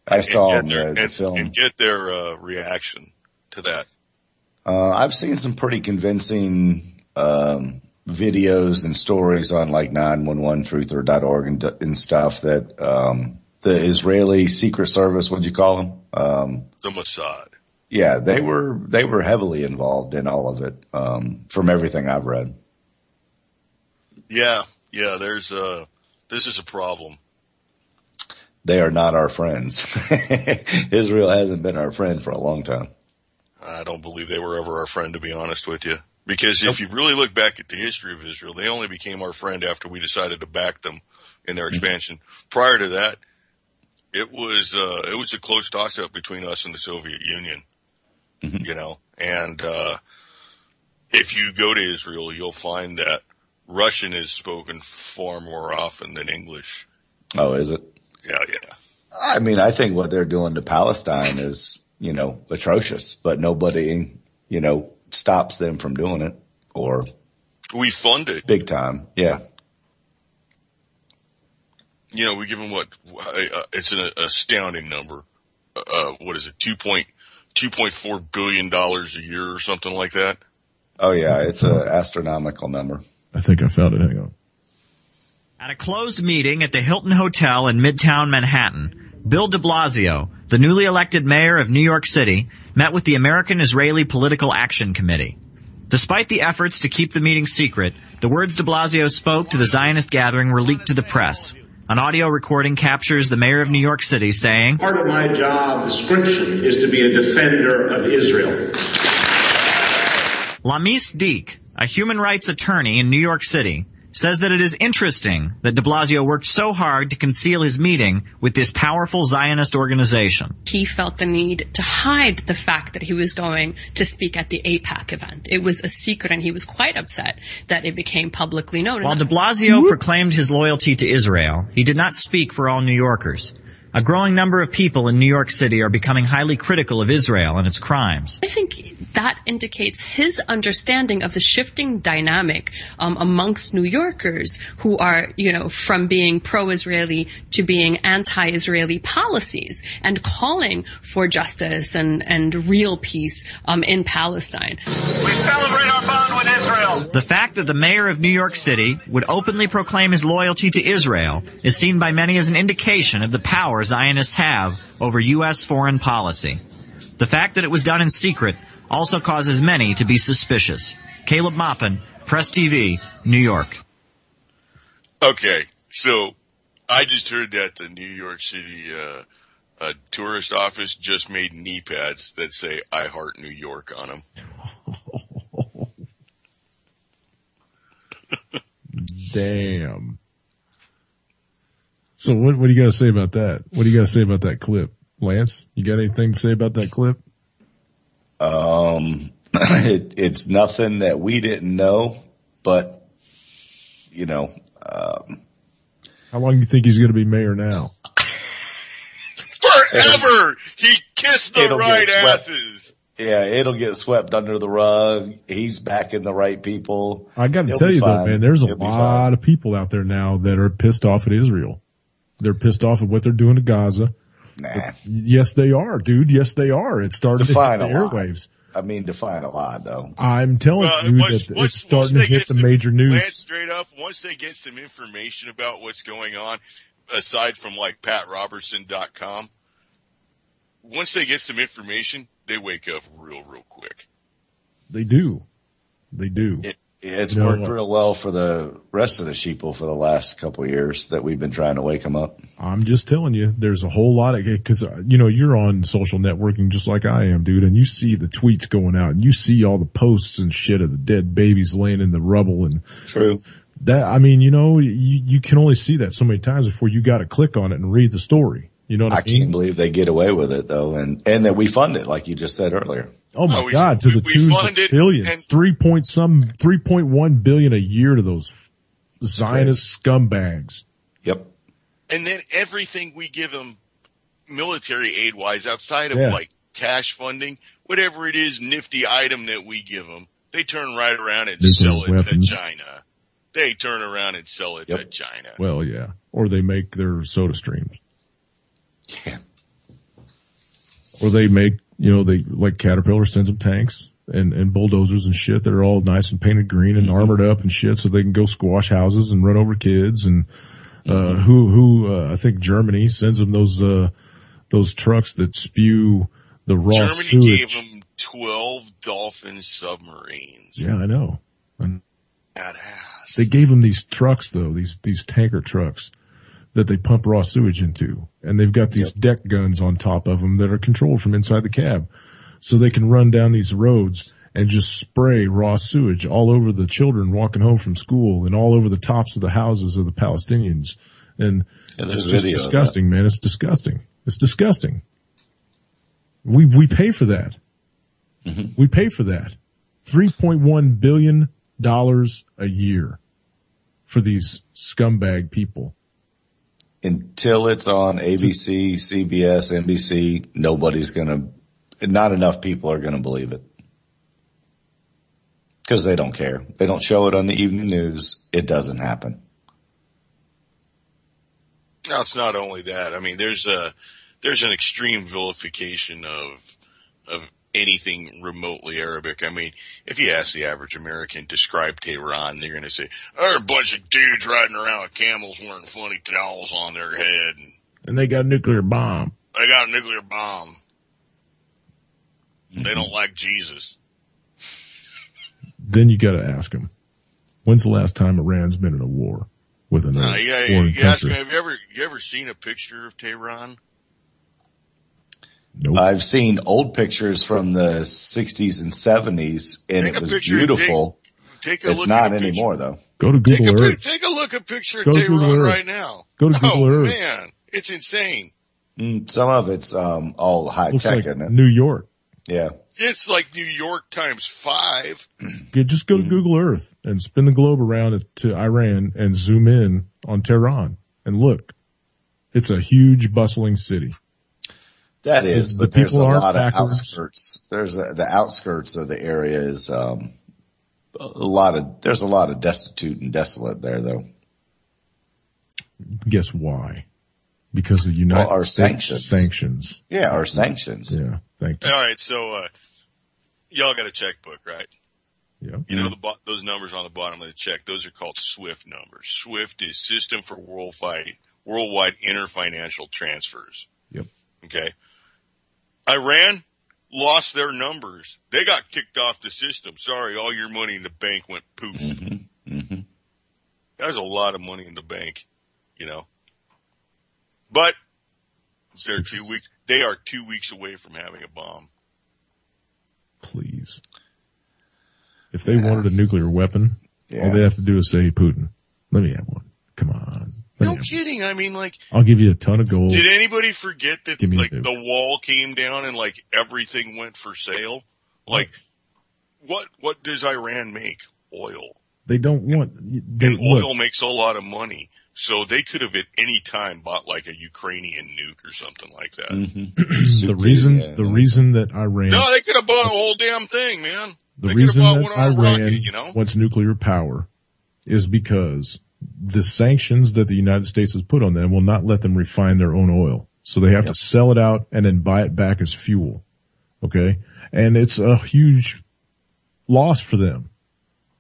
S2: I saw the film.
S5: And get their reaction to that.
S2: I've seen some pretty convincing videos and stories on like 911truther.org and stuff that the Israeli Secret Service, what'd you call them?
S5: The Mossad.
S2: Yeah, they were heavily involved in all of it, from everything I've read.
S5: Yeah, this is a problem.
S2: They are not our friends. Israel hasn't been our friend for a long time.
S5: I don't believe they were ever our friend, to be honest with you. Because if you really look back at the history of Israel, they only became our friend after we decided to back them in their expansion. Prior to that, it was a close toss-up between us and the Soviet Union. Mm-hmm. And if you go to Israel, you'll find that Russian is spoken far more often than English.
S2: Oh, is it?
S5: Yeah.
S2: I mean, I think what they're doing to Palestine is, atrocious, but nobody, stops them from doing it, or
S5: we fund it
S2: big time. Yeah.
S5: We give them it's an astounding number, what is it, $2.4 billion a year or something like that.
S2: Oh yeah, it's an astronomical number.
S1: I think I found it. Hang on.
S6: At a closed meeting at the Hilton Hotel in Midtown Manhattan, Bill de Blasio, the newly elected mayor of New York City, met with the American-Israeli Political Action Committee. Despite the efforts to keep the meeting secret, the words de Blasio spoke to the Zionist gathering were leaked to the press. An audio recording captures the mayor of New York City saying,
S7: "Part of my job description is to be a defender of Israel."
S6: Lamis Deek, a human rights attorney in New York City, says that it is interesting that de Blasio worked so hard to conceal his meeting with this powerful Zionist organization.
S8: He felt the need to hide the fact that he was going to speak at the AIPAC event. It was a secret, and he was quite upset that it became publicly known.
S6: While de Blasio proclaimed his loyalty to Israel, he did not speak for all New Yorkers. A growing number of people in New York City are becoming highly critical of Israel and its crimes.
S8: I think that indicates his understanding of the shifting dynamic amongst New Yorkers who are, from being pro-Israeli to being anti-Israeli policies and calling for justice and real peace in Palestine.
S9: We celebrate our bond with Israel.
S6: The fact that the mayor of New York City would openly proclaim his loyalty to Israel is seen by many as an indication of the power Zionists have over U.S. foreign policy. The fact that it was done in secret also causes many to be suspicious. Caleb Maupin, Press TV, New York.
S5: Okay, so I just heard that the New York City tourist office just made knee pads that say "I Heart New York" on them.
S1: Damn. So what do you got to say about that? What do you got to say about that clip? Lance, you got anything to say about that clip?
S2: It's nothing that we didn't know, but,
S1: how long do you think he's going to be mayor now?
S5: Forever! He kissed the right asses!
S2: Yeah, it'll get swept under the rug. He's backing the right people.
S1: I got to tell you though, man, there's a lot of people out there now that are pissed off at Israel. They're pissed off at what they're doing to Gaza.
S2: Nah.
S1: Yes, they are, dude. Yes, they are. It started to hit the airwaves.
S2: Define a lot, though.
S1: I'm telling you that it's starting to hit the major news.
S5: Straight up, once they get some information about what's going on, aside from like PatRobertson.com, once they get some information, they wake up real quick.
S1: They do. They do.
S2: It's worked real well for the rest of the sheeple for the last couple of years that we've been trying to wake them up.
S1: I'm just telling you, there's a whole lot of, because, you're on social networking just like I am, dude, and you see the tweets going out and you see all the posts and shit of the dead babies laying in the rubble and
S2: true.
S1: That, you can only see that so many times before you got to click on it and read the story. You know what I mean?
S2: Can't believe they get away with it though, and that we fund it like you just said earlier.
S1: Oh my God! To the tune of billions, 3.1 billion a year to those Zionist scumbags.
S2: Yep.
S5: And then everything we give them, military aid wise, outside of like cash funding, whatever it is, nifty item that we give them, they turn right around and sell it to China. They turn around and sell it to China.
S1: Well, yeah, or they make their soda streams.
S2: Yeah.
S1: Or they make. They like Caterpillar sends them tanks and bulldozers and shit that are all nice and painted green and armored up and shit so they can go squash houses and run over kids. And, I think Germany sends them those trucks that spew the raw sewage.
S5: Germany gave them 12 Dolphin submarines.
S1: Yeah, I know.
S5: Badass.
S1: They gave them these trucks though, these tanker trucks that they pump raw sewage into. And they've got these deck guns on top of them that are controlled from inside the cab. So they can run down these roads and just spray raw sewage all over the children walking home from school and all over the tops of the houses of the Palestinians. And it's just disgusting, man. It's disgusting. It's disgusting. We pay for that. Mm-hmm. We pay for that. $3.1 billion a year for these scumbag people.
S2: Until it's on ABC, CBS, NBC, not enough people are going to believe it. Because they don't care. They don't show it on the evening news. It doesn't happen.
S5: No, it's not only that. There's there's an extreme vilification of anything remotely Arabic. I mean, if you ask the average American, describe Tehran, they're going to say, they're a bunch of dudes riding around with camels wearing funny towels on their head.
S1: And they got a nuclear bomb.
S5: They got a nuclear bomb. They don't like Jesus.
S1: Then you got to ask them, when's the last time Iran's been in a war with another foreign country?
S5: Have you ever seen a picture of Tehran?
S1: Nope.
S2: I've seen old pictures from the 60s and 70s, and it was beautiful. It's not anymore, though.
S1: Go to Google Earth.
S5: Take a look at a picture of Tehran right now.
S1: Go to Google Earth.
S5: Man, it's insane.
S2: Some of it's all high tech,
S1: like
S2: isn't it?
S1: New York.
S2: Yeah.
S5: It's like New York times 5.
S1: Just go to Google Earth and spin the globe around to Iran and zoom in on Tehran and look. It's a huge, bustling city.
S2: That is, but there's a lot of
S1: backwards.
S2: outskirts. The outskirts of the area is there's a lot of destitute and desolate there, though.
S1: Guess why? Because of United States sanctions.
S2: Yeah, our sanctions.
S1: Yeah, thank you.
S5: All right, so y'all got a checkbook, right?
S1: Yeah.
S5: You know those numbers on the bottom of the check. Those are called SWIFT numbers. SWIFT is System for Worldwide Interfinancial Transfers.
S1: Yep.
S5: Okay. Iran lost their numbers. They got kicked off the system. Sorry, all your money in the bank went poof.
S2: Mm-hmm. Mm-hmm.
S5: There's a lot of money in the bank, you know. But they are 2 weeks away from having a bomb.
S1: Please. If they wanted a nuclear weapon, all they have to do is say, Putin, let me have one. Come on.
S5: No kidding. I mean, like,
S1: I'll give you a ton of gold.
S5: Did anybody forget that, like, the wall came down and, like, everything went for sale? Like, what does Iran make? Oil.
S1: They don't want...
S5: oil makes a lot of money. So they could have at any time bought, like, a Ukrainian nuke or something like that.
S1: Mm-hmm. the reason that Iran...
S5: No, they could have bought a whole damn thing, man.
S1: The reason that Iran wants nuclear power is because the sanctions that the United States has put on them will not let them refine their own oil. So they have to sell it out and then buy it back as fuel. Okay? And it's a huge loss for them.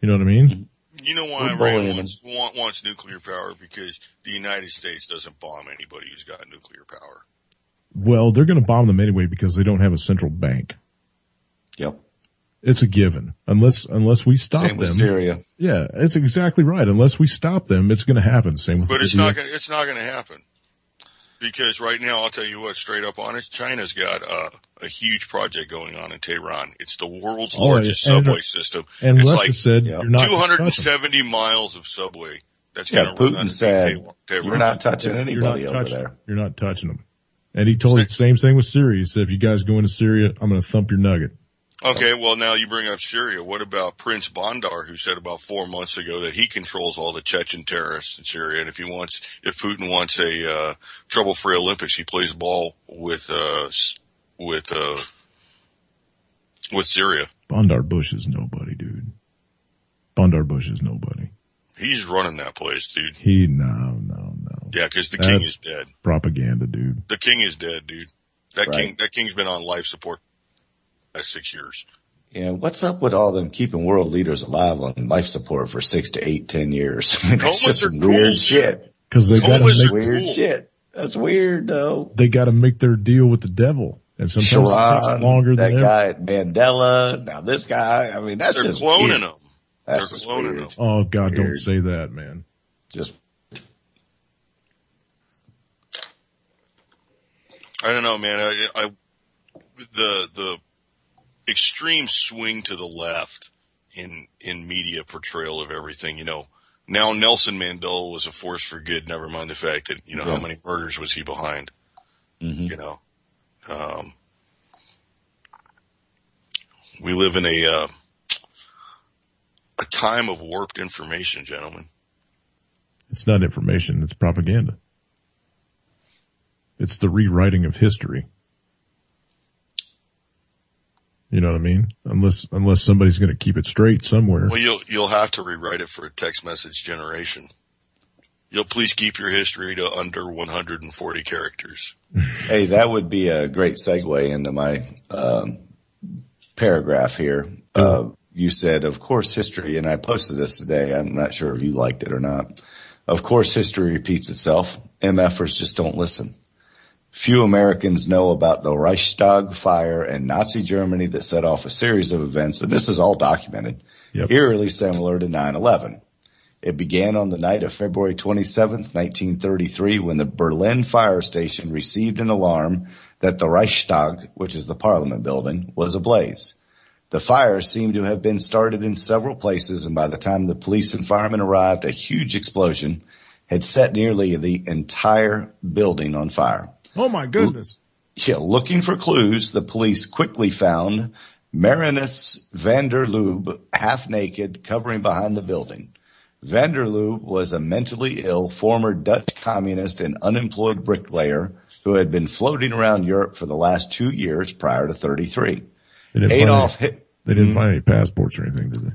S1: You know what I mean?
S5: You know why Iran wants nuclear power? Because the United States doesn't bomb anybody who's got nuclear power.
S1: Well, they're going to bomb them anyway because they don't have a central bank.
S2: Yep.
S1: It's a given. Unless we stop them.
S2: Same with Syria.
S1: Yeah, it's exactly right. Unless we stop them, it's going to happen. Same with
S5: But it's not going to happen. Because right now, I'll tell you what, straight up honest, China's got a huge project going on in Tehran. It's the world's largest subway system.
S1: And
S5: it's
S1: Russia said you're not
S5: 270 miles of subway. That's going to run
S2: Putin said,
S5: Tehran.
S2: You're not touching anybody over there.
S1: You're not touching them. And he told us the same thing with Syria. He said, if you guys go into Syria, I'm going to thump your nugget.
S5: Okay, well, now you bring up Syria. What about Prince Bandar, who said about 4 months ago that he controls all the Chechen terrorists in Syria, and if Putin wants a trouble-free Olympics, he plays ball with Syria.
S1: Bandar Bush is nobody, dude. Bandar Bush is nobody.
S5: He's running that place, dude.
S1: No.
S5: Yeah, because the king is dead.
S1: Propaganda, dude.
S5: The king is dead, dude. That king's been on life support. 6 years.
S2: Yeah, what's up with all them keeping world leaders alive on life support for 6 to 8, 10 years? I mean, that's just some weird shit.
S1: Because they got to make
S2: weird shit. That's weird, though.
S1: They got to make their deal with the devil, and sometimes it takes longer than
S2: that guy Mandela. Now this guy. I mean, that's
S5: they're
S2: just
S5: cloning
S2: weird.
S5: them.
S2: They're
S5: cloning them.
S1: Oh God, don't say that, man.
S2: Just.
S5: I don't know, man. The extreme swing to the left in media portrayal of everything, you know. Now Nelson Mandela was a force for good, never mind the fact that, you know, how many murders was he behind?
S2: Mm-hmm.
S5: You know. We live in a time of warped information, gentlemen.
S1: It's not information, it's propaganda. It's the rewriting of history. You know what I mean? Unless somebody's going to keep it straight somewhere.
S5: Well, you'll have to rewrite it for a text message generation. You'll please keep your history to under 140 characters.
S2: Hey, that would be a great segue into my paragraph here. You said, of course, history, and I posted this today. I'm not sure if you liked it or not. Of course, history repeats itself. MFers just don't listen. Few Americans know about the Reichstag fire in Nazi Germany that set off a series of events, and this is all documented, eerily similar to 9/11. It began on the night of February 27th, 1933, when the Berlin fire station received an alarm that the Reichstag, which is the Parliament building, was ablaze. The fire seemed to have been started in several places, and by the time the police and firemen arrived, a huge explosion had set nearly the entire building on fire.
S1: Oh, my goodness.
S2: Looking for clues, the police quickly found Marinus van der Lubbe, half naked, covering behind the building. Van der Lubbe was a mentally ill former Dutch communist and unemployed bricklayer who had been floating around Europe for the last 2 years prior to 33.
S1: They didn't find any passports or anything, did they?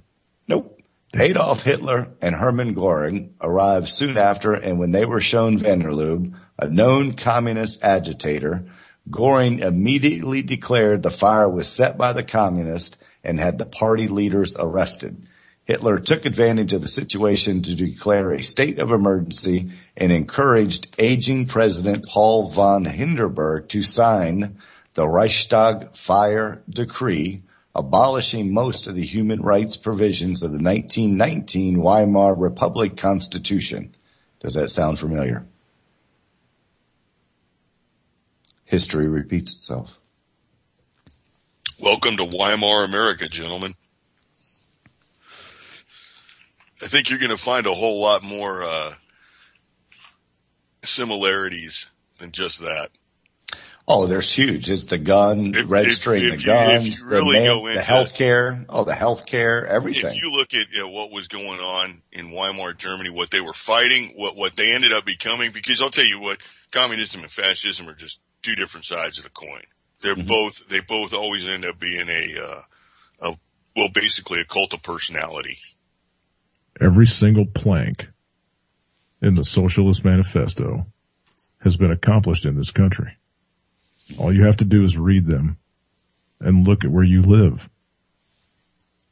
S2: Nope. Adolf Hitler and Hermann Göring arrived soon after, and when they were shown van der Lubbe, a known communist agitator, Göring immediately declared the fire was set by the communists and had the party leaders arrested. Hitler took advantage of the situation to declare a state of emergency and encouraged aging President Paul von Hindenburg to sign the Reichstag Fire Decree, abolishing most of the human rights provisions of the 1919 Weimar Republic Constitution. Does that sound familiar? History repeats itself.
S5: Welcome to Weimar America, gentlemen. I think you're going to find a whole lot more similarities than just that.
S2: Oh, there's huge. It's the gun, registering the guns, the healthcare, the healthcare, everything.
S5: If you look at what was going on in Weimar Germany, what they were fighting, what they ended up becoming, because I'll tell you what, communism and fascism are just two different sides of the coin. They both always end up being basically a cult of personality.
S1: Every single plank in the Socialist Manifesto has been accomplished in this country. All you have to do is read them and look at where you live.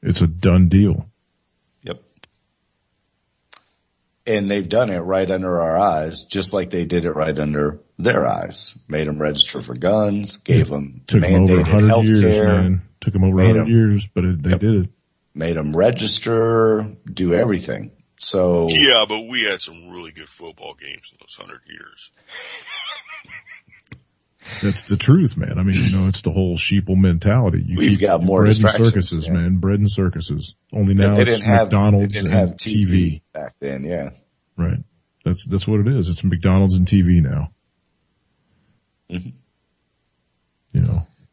S1: It's a done deal.
S2: Yep. And they've done it right under our eyes, just like they did it right under their eyes. Made them register for guns, gave them mandated health care.
S1: Took them over 100 years, but they did it.
S2: Made them register, do everything. So
S5: yeah, but we had some really good football games in those 100 years.
S1: That's the truth, man. I mean, it's the whole sheeple mentality.
S2: We've got more
S1: bread and circuses, man. Bread and circuses. Only now it's McDonald's and TV
S2: back then. Yeah,
S1: right. That's what it is. It's McDonald's and TV now.
S2: Mm-hmm.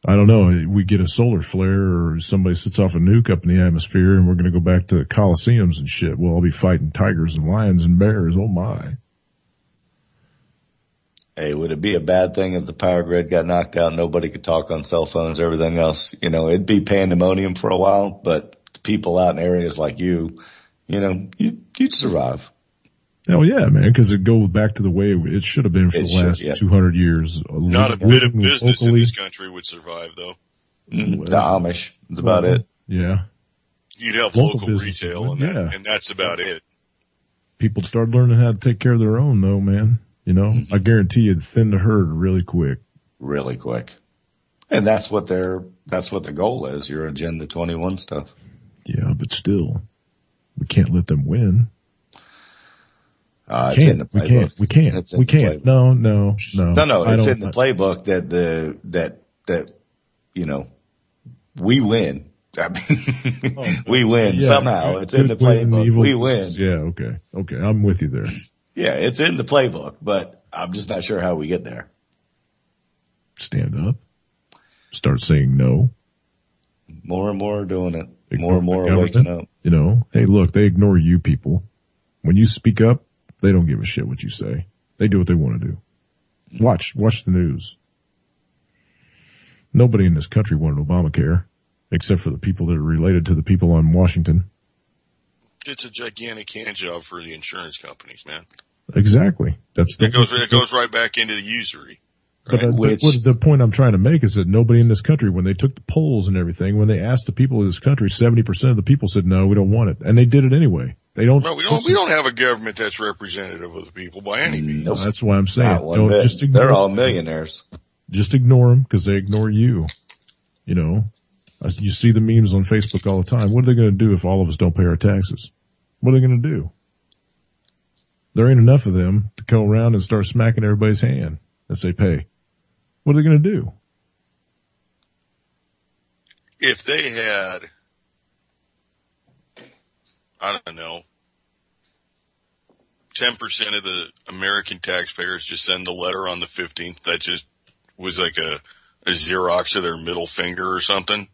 S1: I don't know. We get a solar flare or somebody sets off a nuke up in the atmosphere and we're going to go back to coliseums and shit. We'll all be fighting tigers and lions and bears. Oh my.
S2: Hey, would it be a bad thing if the power grid got knocked out? Nobody could talk on cell phones, everything else. It'd be pandemonium for a while, but people out in areas like you'd survive.
S1: Hell yeah, man, because it goes back to the way it should have been for the last 200 years.
S5: Not a bit of business in this country would survive, though.
S2: The Amish. That's about it.
S1: Yeah.
S5: You'd have local retail, and that's about it.
S1: People start learning how to take care of their own, though, man. I guarantee you'd thin the herd really quick.
S2: Really quick. And that's what the goal is, your Agenda 21 stuff.
S1: Yeah, but still, we can't let them win.
S2: It's in the playbook.
S1: We can't. No.
S2: No, it's in the playbook that we win. I mean, we win somehow. It's in the playbook. We win.
S1: Yeah, okay. I'm with you there.
S2: Yeah, it's in the playbook, but I'm just not sure how we get there.
S1: Stand up. Start saying no.
S2: More and more are doing it. More and more are waking up.
S1: Hey, look, they ignore you people. When you speak up, they don't give a shit what you say. They do what they want to do. Watch the news. Nobody in this country wanted Obamacare, except for the people that are related to the people on Washington.
S5: It's a gigantic hand job for the insurance companies, man.
S1: Exactly.
S5: It goes right back into the usury. Right?
S1: But what the point I'm trying to make is that nobody in this country, when they took the polls and everything, when they asked the people of this country, 70% of the people said, no, we don't want it. And they did it anyway. They don't.
S5: No, we don't have a government that's representative of the people by any means.
S1: No, that's why I'm saying.
S2: They're all millionaires.
S1: Just ignore them because they ignore you. You know, you see the memes on Facebook all the time. What are they going to do if all of us don't pay our taxes? What are they going to do? There ain't enough of them to go around and start smacking everybody's hand and say, pay. What are they going to do?
S5: If they had, I don't know, 10% of the American taxpayers just send the letter on the 15th, that just was like a Xerox of their middle finger or something,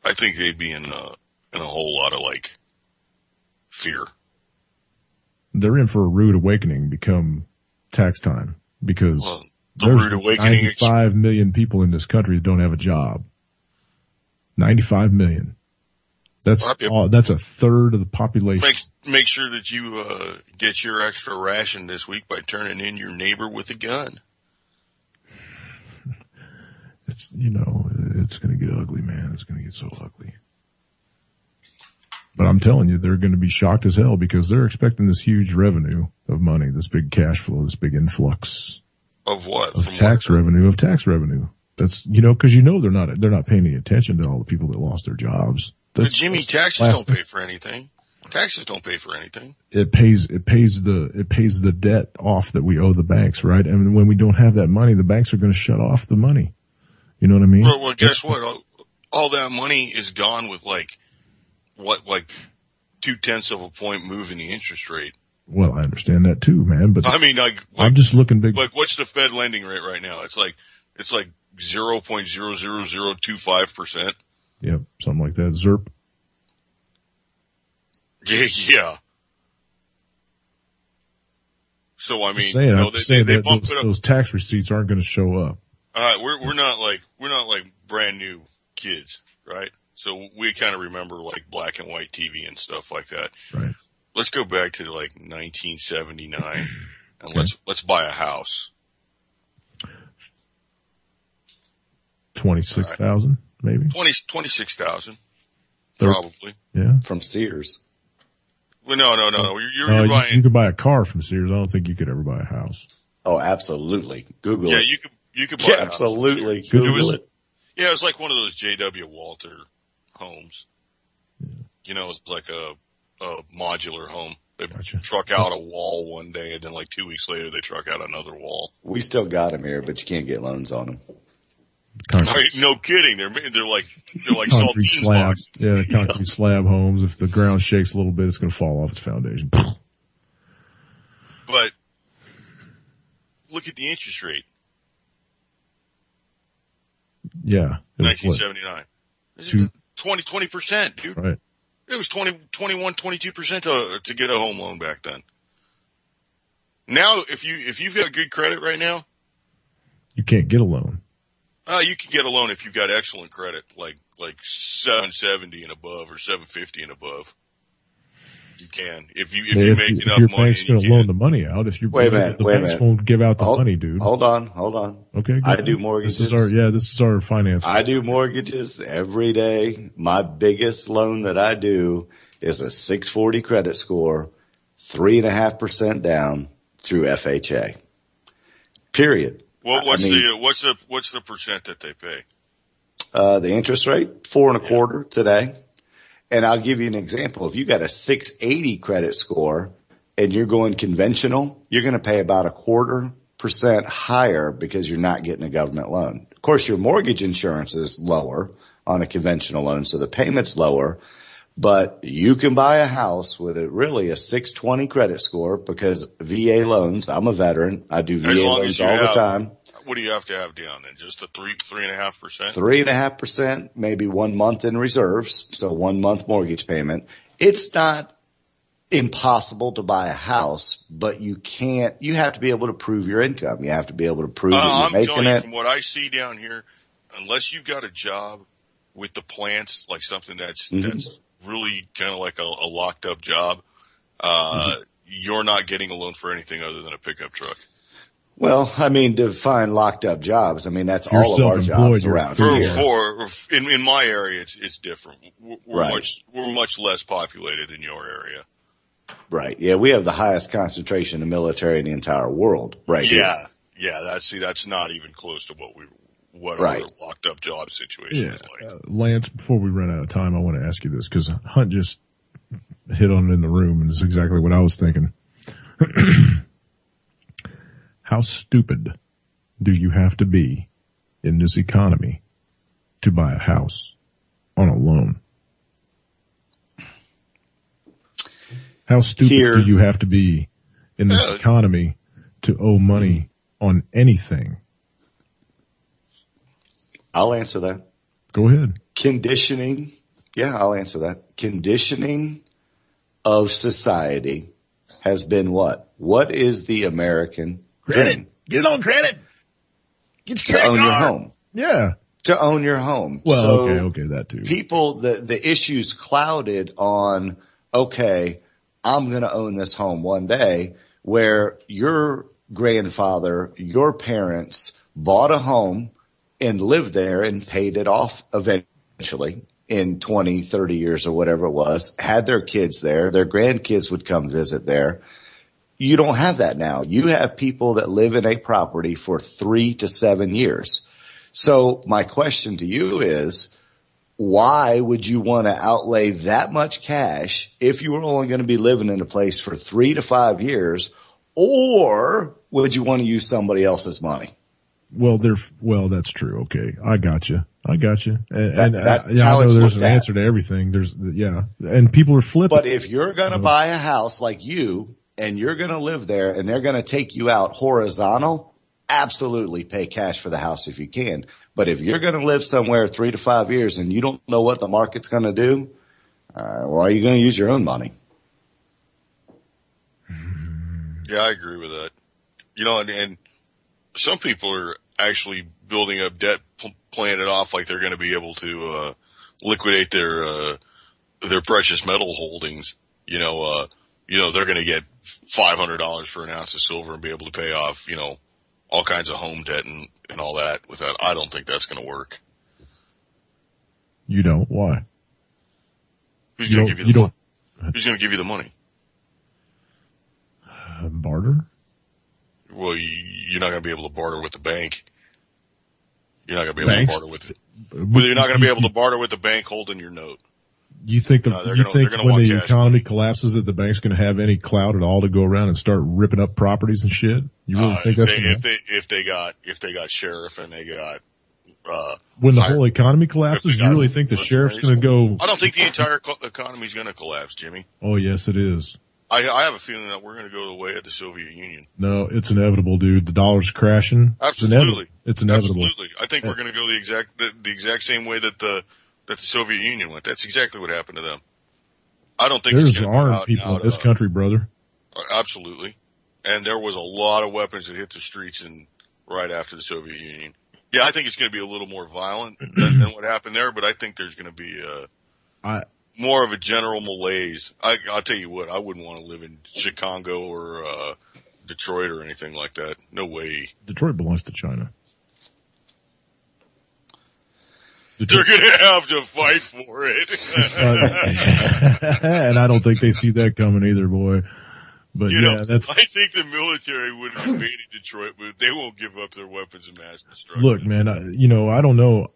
S5: I think they'd be in a whole lot of like fear.
S1: They're in for a rude awakening become tax time because there's 95 million people in this country that don't have a job. 95 million. That's a third of the population.
S5: Make sure that you get your extra ration this week by turning in your neighbor with a gun.
S1: It's going to get ugly, man. It's going to get so ugly. But I'm telling you, they're going to be shocked as hell because they're expecting this huge revenue of money, this big cash flow, this big influx.
S5: Of what?
S1: Of tax revenue. That's, because they're not paying any attention to all the people that lost their jobs.
S5: But Jimmy, taxes don't pay for anything. Taxes don't pay for anything.
S1: It pays the debt off that we owe the banks, right? And when we don't have that money, the banks are going to shut off the money. You know what I mean?
S5: Well, guess what? All that money is gone with like 0.2 of a point move in the interest rate.
S1: Well, I understand that too, man. But
S5: I mean,
S1: I'm just looking big.
S5: Like, what's the Fed lending rate right now? It's like 0.00025%.
S1: Yep, something like that. ZERP.
S5: Yeah. So I mean,
S1: they
S5: bump it up.
S1: Those tax receipts aren't going to show up.
S5: We're not like brand new kids, right? So we kind of remember like black and white TV and stuff like that.
S1: Right.
S5: Let's go back to like 1979 and let's buy a house.
S1: 26,000, maybe.
S5: 26,000, probably.
S1: Yeah.
S2: From Sears.
S5: Well, no. You're buying.
S1: You could buy a car from Sears. I don't think you could ever buy a house.
S2: Oh, absolutely. Google it.
S5: Yeah, you could buy a house.
S2: Absolutely.
S5: Google it. Yeah, it was like one of those J.W. Walter homes. Yeah. It's like a modular home. They truck out a wall one day, and then like 2 weeks later, they truck out another wall.
S2: We still got them here, but you can't get loans on them.
S5: No kidding. They're like
S1: concrete slab. Boxes. Yeah, concrete slab homes. If the ground shakes a little bit, it's going to fall off its foundation.
S5: But look at the interest rate.
S1: Yeah.
S5: 1979. 20%, dude.
S1: Right.
S5: It was 21, 22% to get a home loan back then. Now, if you've got good credit right now,
S1: you can't get a loan.
S5: You can get a loan if you've got excellent credit, like 770 and above or 750 and above. You can if you make enough money.
S1: If your bank's going to loan the money out, the banks won't give out the money, dude.
S2: Hold on.
S1: Okay,
S2: I do mortgages.
S1: This is our finance.
S2: I do mortgages every day. My biggest loan that I do is a 640 credit score, 3.5% down through FHA. Period.
S5: Well, what's the percent that they pay?
S2: The interest rate 4.25% today. And I'll give you an example. If you got a 680 credit score and you're going conventional, you're going to pay about 0.25% higher because you're not getting a government loan. Of course, your mortgage insurance is lower on a conventional loan, so the payment's lower. But you can buy a house with a 620 credit score because VA loans, I'm a veteran. I do VA loans all the time.
S5: What do you have to have down then? Just a 3.5%?
S2: 3.5%, maybe 1 month in reserves. So 1 month mortgage payment. It's not impossible to buy a house, but you have to be able to prove your income. You have to be able to prove that you're making it.
S5: From what I see down here, unless you've got a job with the plants, like something that's really kind of like a locked up job, you're not getting a loan for anything other than a pickup truck.
S2: Well, I mean, to find locked up jobs, I mean, that's
S1: You're
S2: all of our jobs around here.
S5: In my area, it's different. We're
S2: Right.
S5: much less populated in your area.
S2: Right. Yeah, we have the highest concentration of military in the entire world. Right.
S5: Yeah.
S2: Here.
S5: Yeah. That's not even close to what
S2: Right.
S5: our locked up job situation is like.
S1: Lance, before we run out of time, I want to ask you this because Hunt just hit on it in the room, and it's exactly what I was thinking. How stupid do you have to be in this economy to buy a house on a loan? How stupid do you have to be in this economy to owe money on anything?
S2: I'll answer that.
S1: Go ahead.
S2: Conditioning. Yeah, I'll answer that. Conditioning of society has been what? What is the American dream?
S1: Get it on credit. Get
S2: to own your home.
S1: Yeah.
S2: To own your home.
S1: Well,
S2: so
S1: okay, that too.
S2: People, the issue's clouded on, okay, I'm going to own this home one day, where your grandfather, your parents bought a home and lived there and paid it off eventually in 20, 30 years or whatever it was, had their kids there, their grandkids would come visit there. You don't have that now. You have people that live in a property for 3 to 7 years. So my question to you is, why would you want to outlay that much cash if you were only going to be living in a place for 3 to 5 years, or would you want to use somebody else's money?
S1: Well, that's true. Okay. I got you. I know
S2: That's
S1: there's an answer to everything. And people are flipping.
S2: But if you're going to buy a house like you, and you're going to live there and they're going to take you out horizontal, absolutely pay cash for the house if you can. But if you're going to live somewhere 3 to 5 years and you don't know what the market's going to do, why are you going to use your own money?
S5: Yeah, I agree with that. And some people are actually building up debt, playing it off like they're going to be able to liquidate their precious metal holdings. They're going to get $500 for an ounce of silver and be able to pay off, all kinds of home debt and all that with that. I don't think that's going to work.
S1: You don't? Why?
S5: Who's going to give you the money? Who's going to give you the money?
S1: Barter?
S5: Well, you're not going to be able to barter with the bank. You're not going to be able to barter with it. Well, you're not going to be able to barter with the bank holding your note.
S1: You think when the economy collapses that the bank's going to have any clout at all to go around and start ripping up properties and shit? You really think that's
S5: if they got sheriff and they got
S1: when the whole economy collapses, you really think the sheriff's going to go?
S5: I don't think the entire economy is going to collapse, Jimmy.
S1: Oh yes, it is.
S5: I have a feeling that we're going to go the way of the Soviet Union.
S1: No, it's inevitable, dude. The dollar's crashing.
S5: Absolutely,
S1: it's inevitable.
S5: Absolutely, I think we're going to go the exact same way that the Soviet Union went. That's exactly what happened to them. I don't think
S1: there's armed people in this country, brother.
S5: Absolutely, and there was a lot of weapons that hit the streets right after the Soviet Union. Yeah, I think it's going to be a little more violent than what happened there, but I think there's going to be more of a general malaise. I'll tell you what, I wouldn't want to live in Chicago or Detroit or anything like that. No way.
S1: Detroit belongs to China.
S5: They're going to have to fight for it.
S1: And I don't think they see that coming either, boy. But I
S5: think the military would have invaded Detroit, but they won't give up their weapons of mass destruction.
S1: Look, man, I don't know.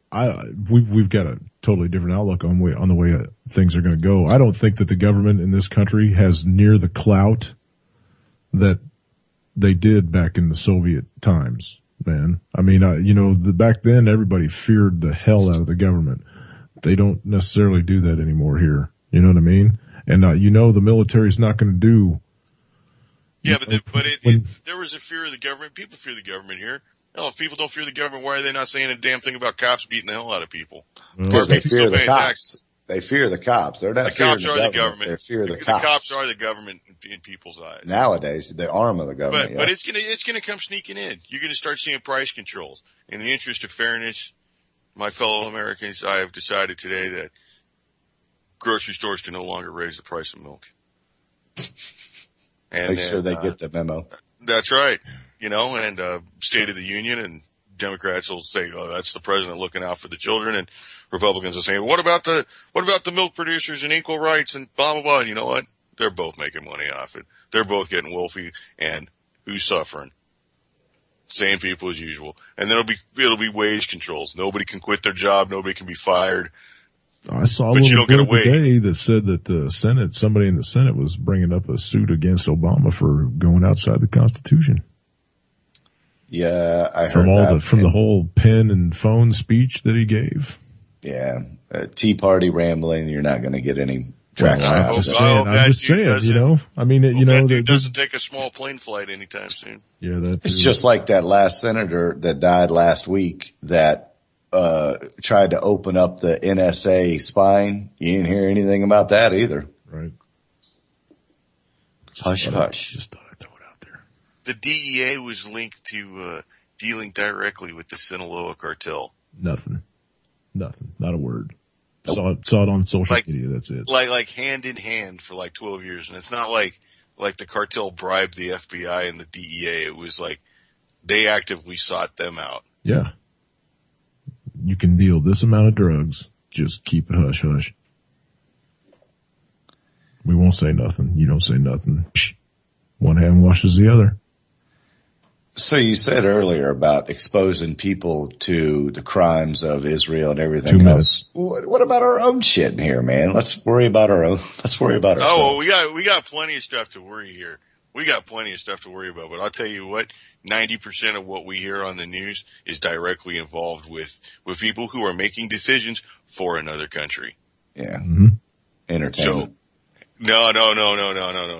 S1: We've got a totally different outlook on the way things are going to go. I don't think that the government in this country has near the clout that they did back in the Soviet times, man. I mean, back then everybody feared the hell out of the government. They don't necessarily do that anymore here. You know what I mean? And the military's not going to do.
S5: Yeah, but there was a fear of the government. People fear the government here. If people don't fear the government, why are they not saying a damn thing about cops beating the hell out of people?
S2: Because they fear the cops. They fear the cops. They're not
S5: the cops are the government.
S2: They fear the cops.
S5: The cops are the government in people's eyes.
S2: Nowadays, the arm of the government.
S5: But it's gonna come sneaking in. You're gonna start seeing price controls. In the interest of fairness, my fellow Americans, I have decided today that grocery stores can no longer raise the price of milk. And
S2: Make sure they get the memo.
S5: That's right. And State of the Union, and Democrats will say, "Oh, that's the president looking out for the children," and Republicans will say, "What about the milk producers and equal rights and blah blah blah?" And you know what? They're both making money off it. They're both getting wolfy, and who's suffering? Same people as usual. And then it'll be wage controls. Nobody can quit their job. Nobody can be fired.
S1: I saw a little bit today that said that the Senate, somebody in the Senate was bringing up a suit against Obama for going outside the Constitution.
S2: Yeah, I heard that.
S1: From the whole pen and phone speech that he gave.
S2: Yeah, Tea Party rambling. You're not going to get any traction.
S1: I'm just saying. I mean,
S5: it doesn't take a small plane flight anytime soon.
S1: Yeah,
S2: it's just like that last senator that died last week that tried to open up the NSA spying. You didn't hear anything about that either.
S1: Right.
S2: Hush.
S1: Just thought I'd throw it out there.
S5: The DEA was linked to dealing directly with the Sinaloa cartel.
S1: Nothing. Not a word. Nope. Saw it on social media. That's it.
S5: Like hand in hand for like 12 years. And it's not like the cartel bribed the FBI and the DEA. It was like they actively sought them out.
S1: Yeah. You can deal this amount of drugs. Just keep it hush hush. We won't say nothing. You don't say nothing. Psh. One hand washes the other.
S2: So you said earlier about exposing people to the crimes of Israel and everything else. What about our own shit in here, man? Let's worry about our own. Let's worry about ourselves.
S5: Oh, we got plenty of stuff to worry here. We got plenty of stuff to worry about. But I'll tell you what, 90% of what we hear on the news is directly involved with people who are making decisions for another country.
S2: Yeah.
S1: Mm-hmm.
S2: Entertainment.
S5: So, no,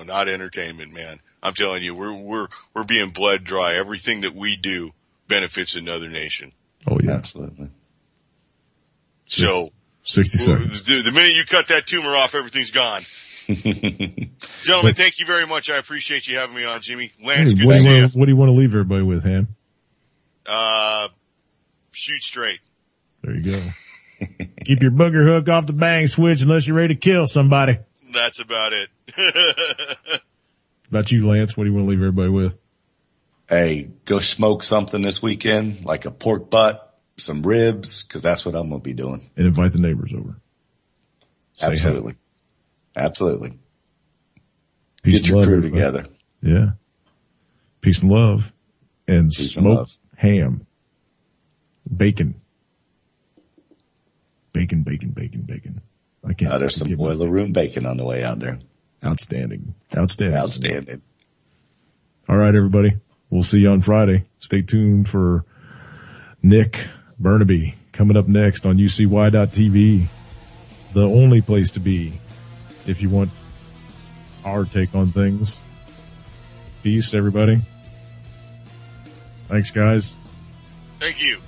S5: not entertainment, man. I'm telling you, we're being bled dry. Everything that we do benefits another nation.
S1: Oh yeah,
S2: absolutely.
S5: So
S1: 60 seconds.
S5: The minute you cut that tumor off, everything's gone. Gentlemen, thank you very much. I appreciate you having me on, Jimmy. Lance, good to see you.
S1: What do you want to leave everybody with, Ham?
S5: Shoot straight.
S1: There you go. Keep your booger hook off the bang switch unless you're ready to kill somebody.
S5: That's about it.
S1: About you, Lance, what do you want to leave everybody with?
S2: Hey, go smoke something this weekend, like a pork butt, some ribs, because that's what I'm going to be doing.
S1: And invite the neighbors over.
S2: Absolutely. Absolutely.
S1: Peace
S2: Get your
S1: love,
S2: crew
S1: everybody.
S2: together.
S1: Yeah. Peace and love. And smoked ham. Bacon. Bacon. I can't.
S2: There's some boiler room bacon on the way out there.
S1: Outstanding.
S2: All
S1: right, everybody. We'll see you on Friday. Stay tuned for Nick Burnaby coming up next on UCY.TV. The only place to be if you want our take on things. Peace, everybody. Thanks, guys.
S5: Thank you.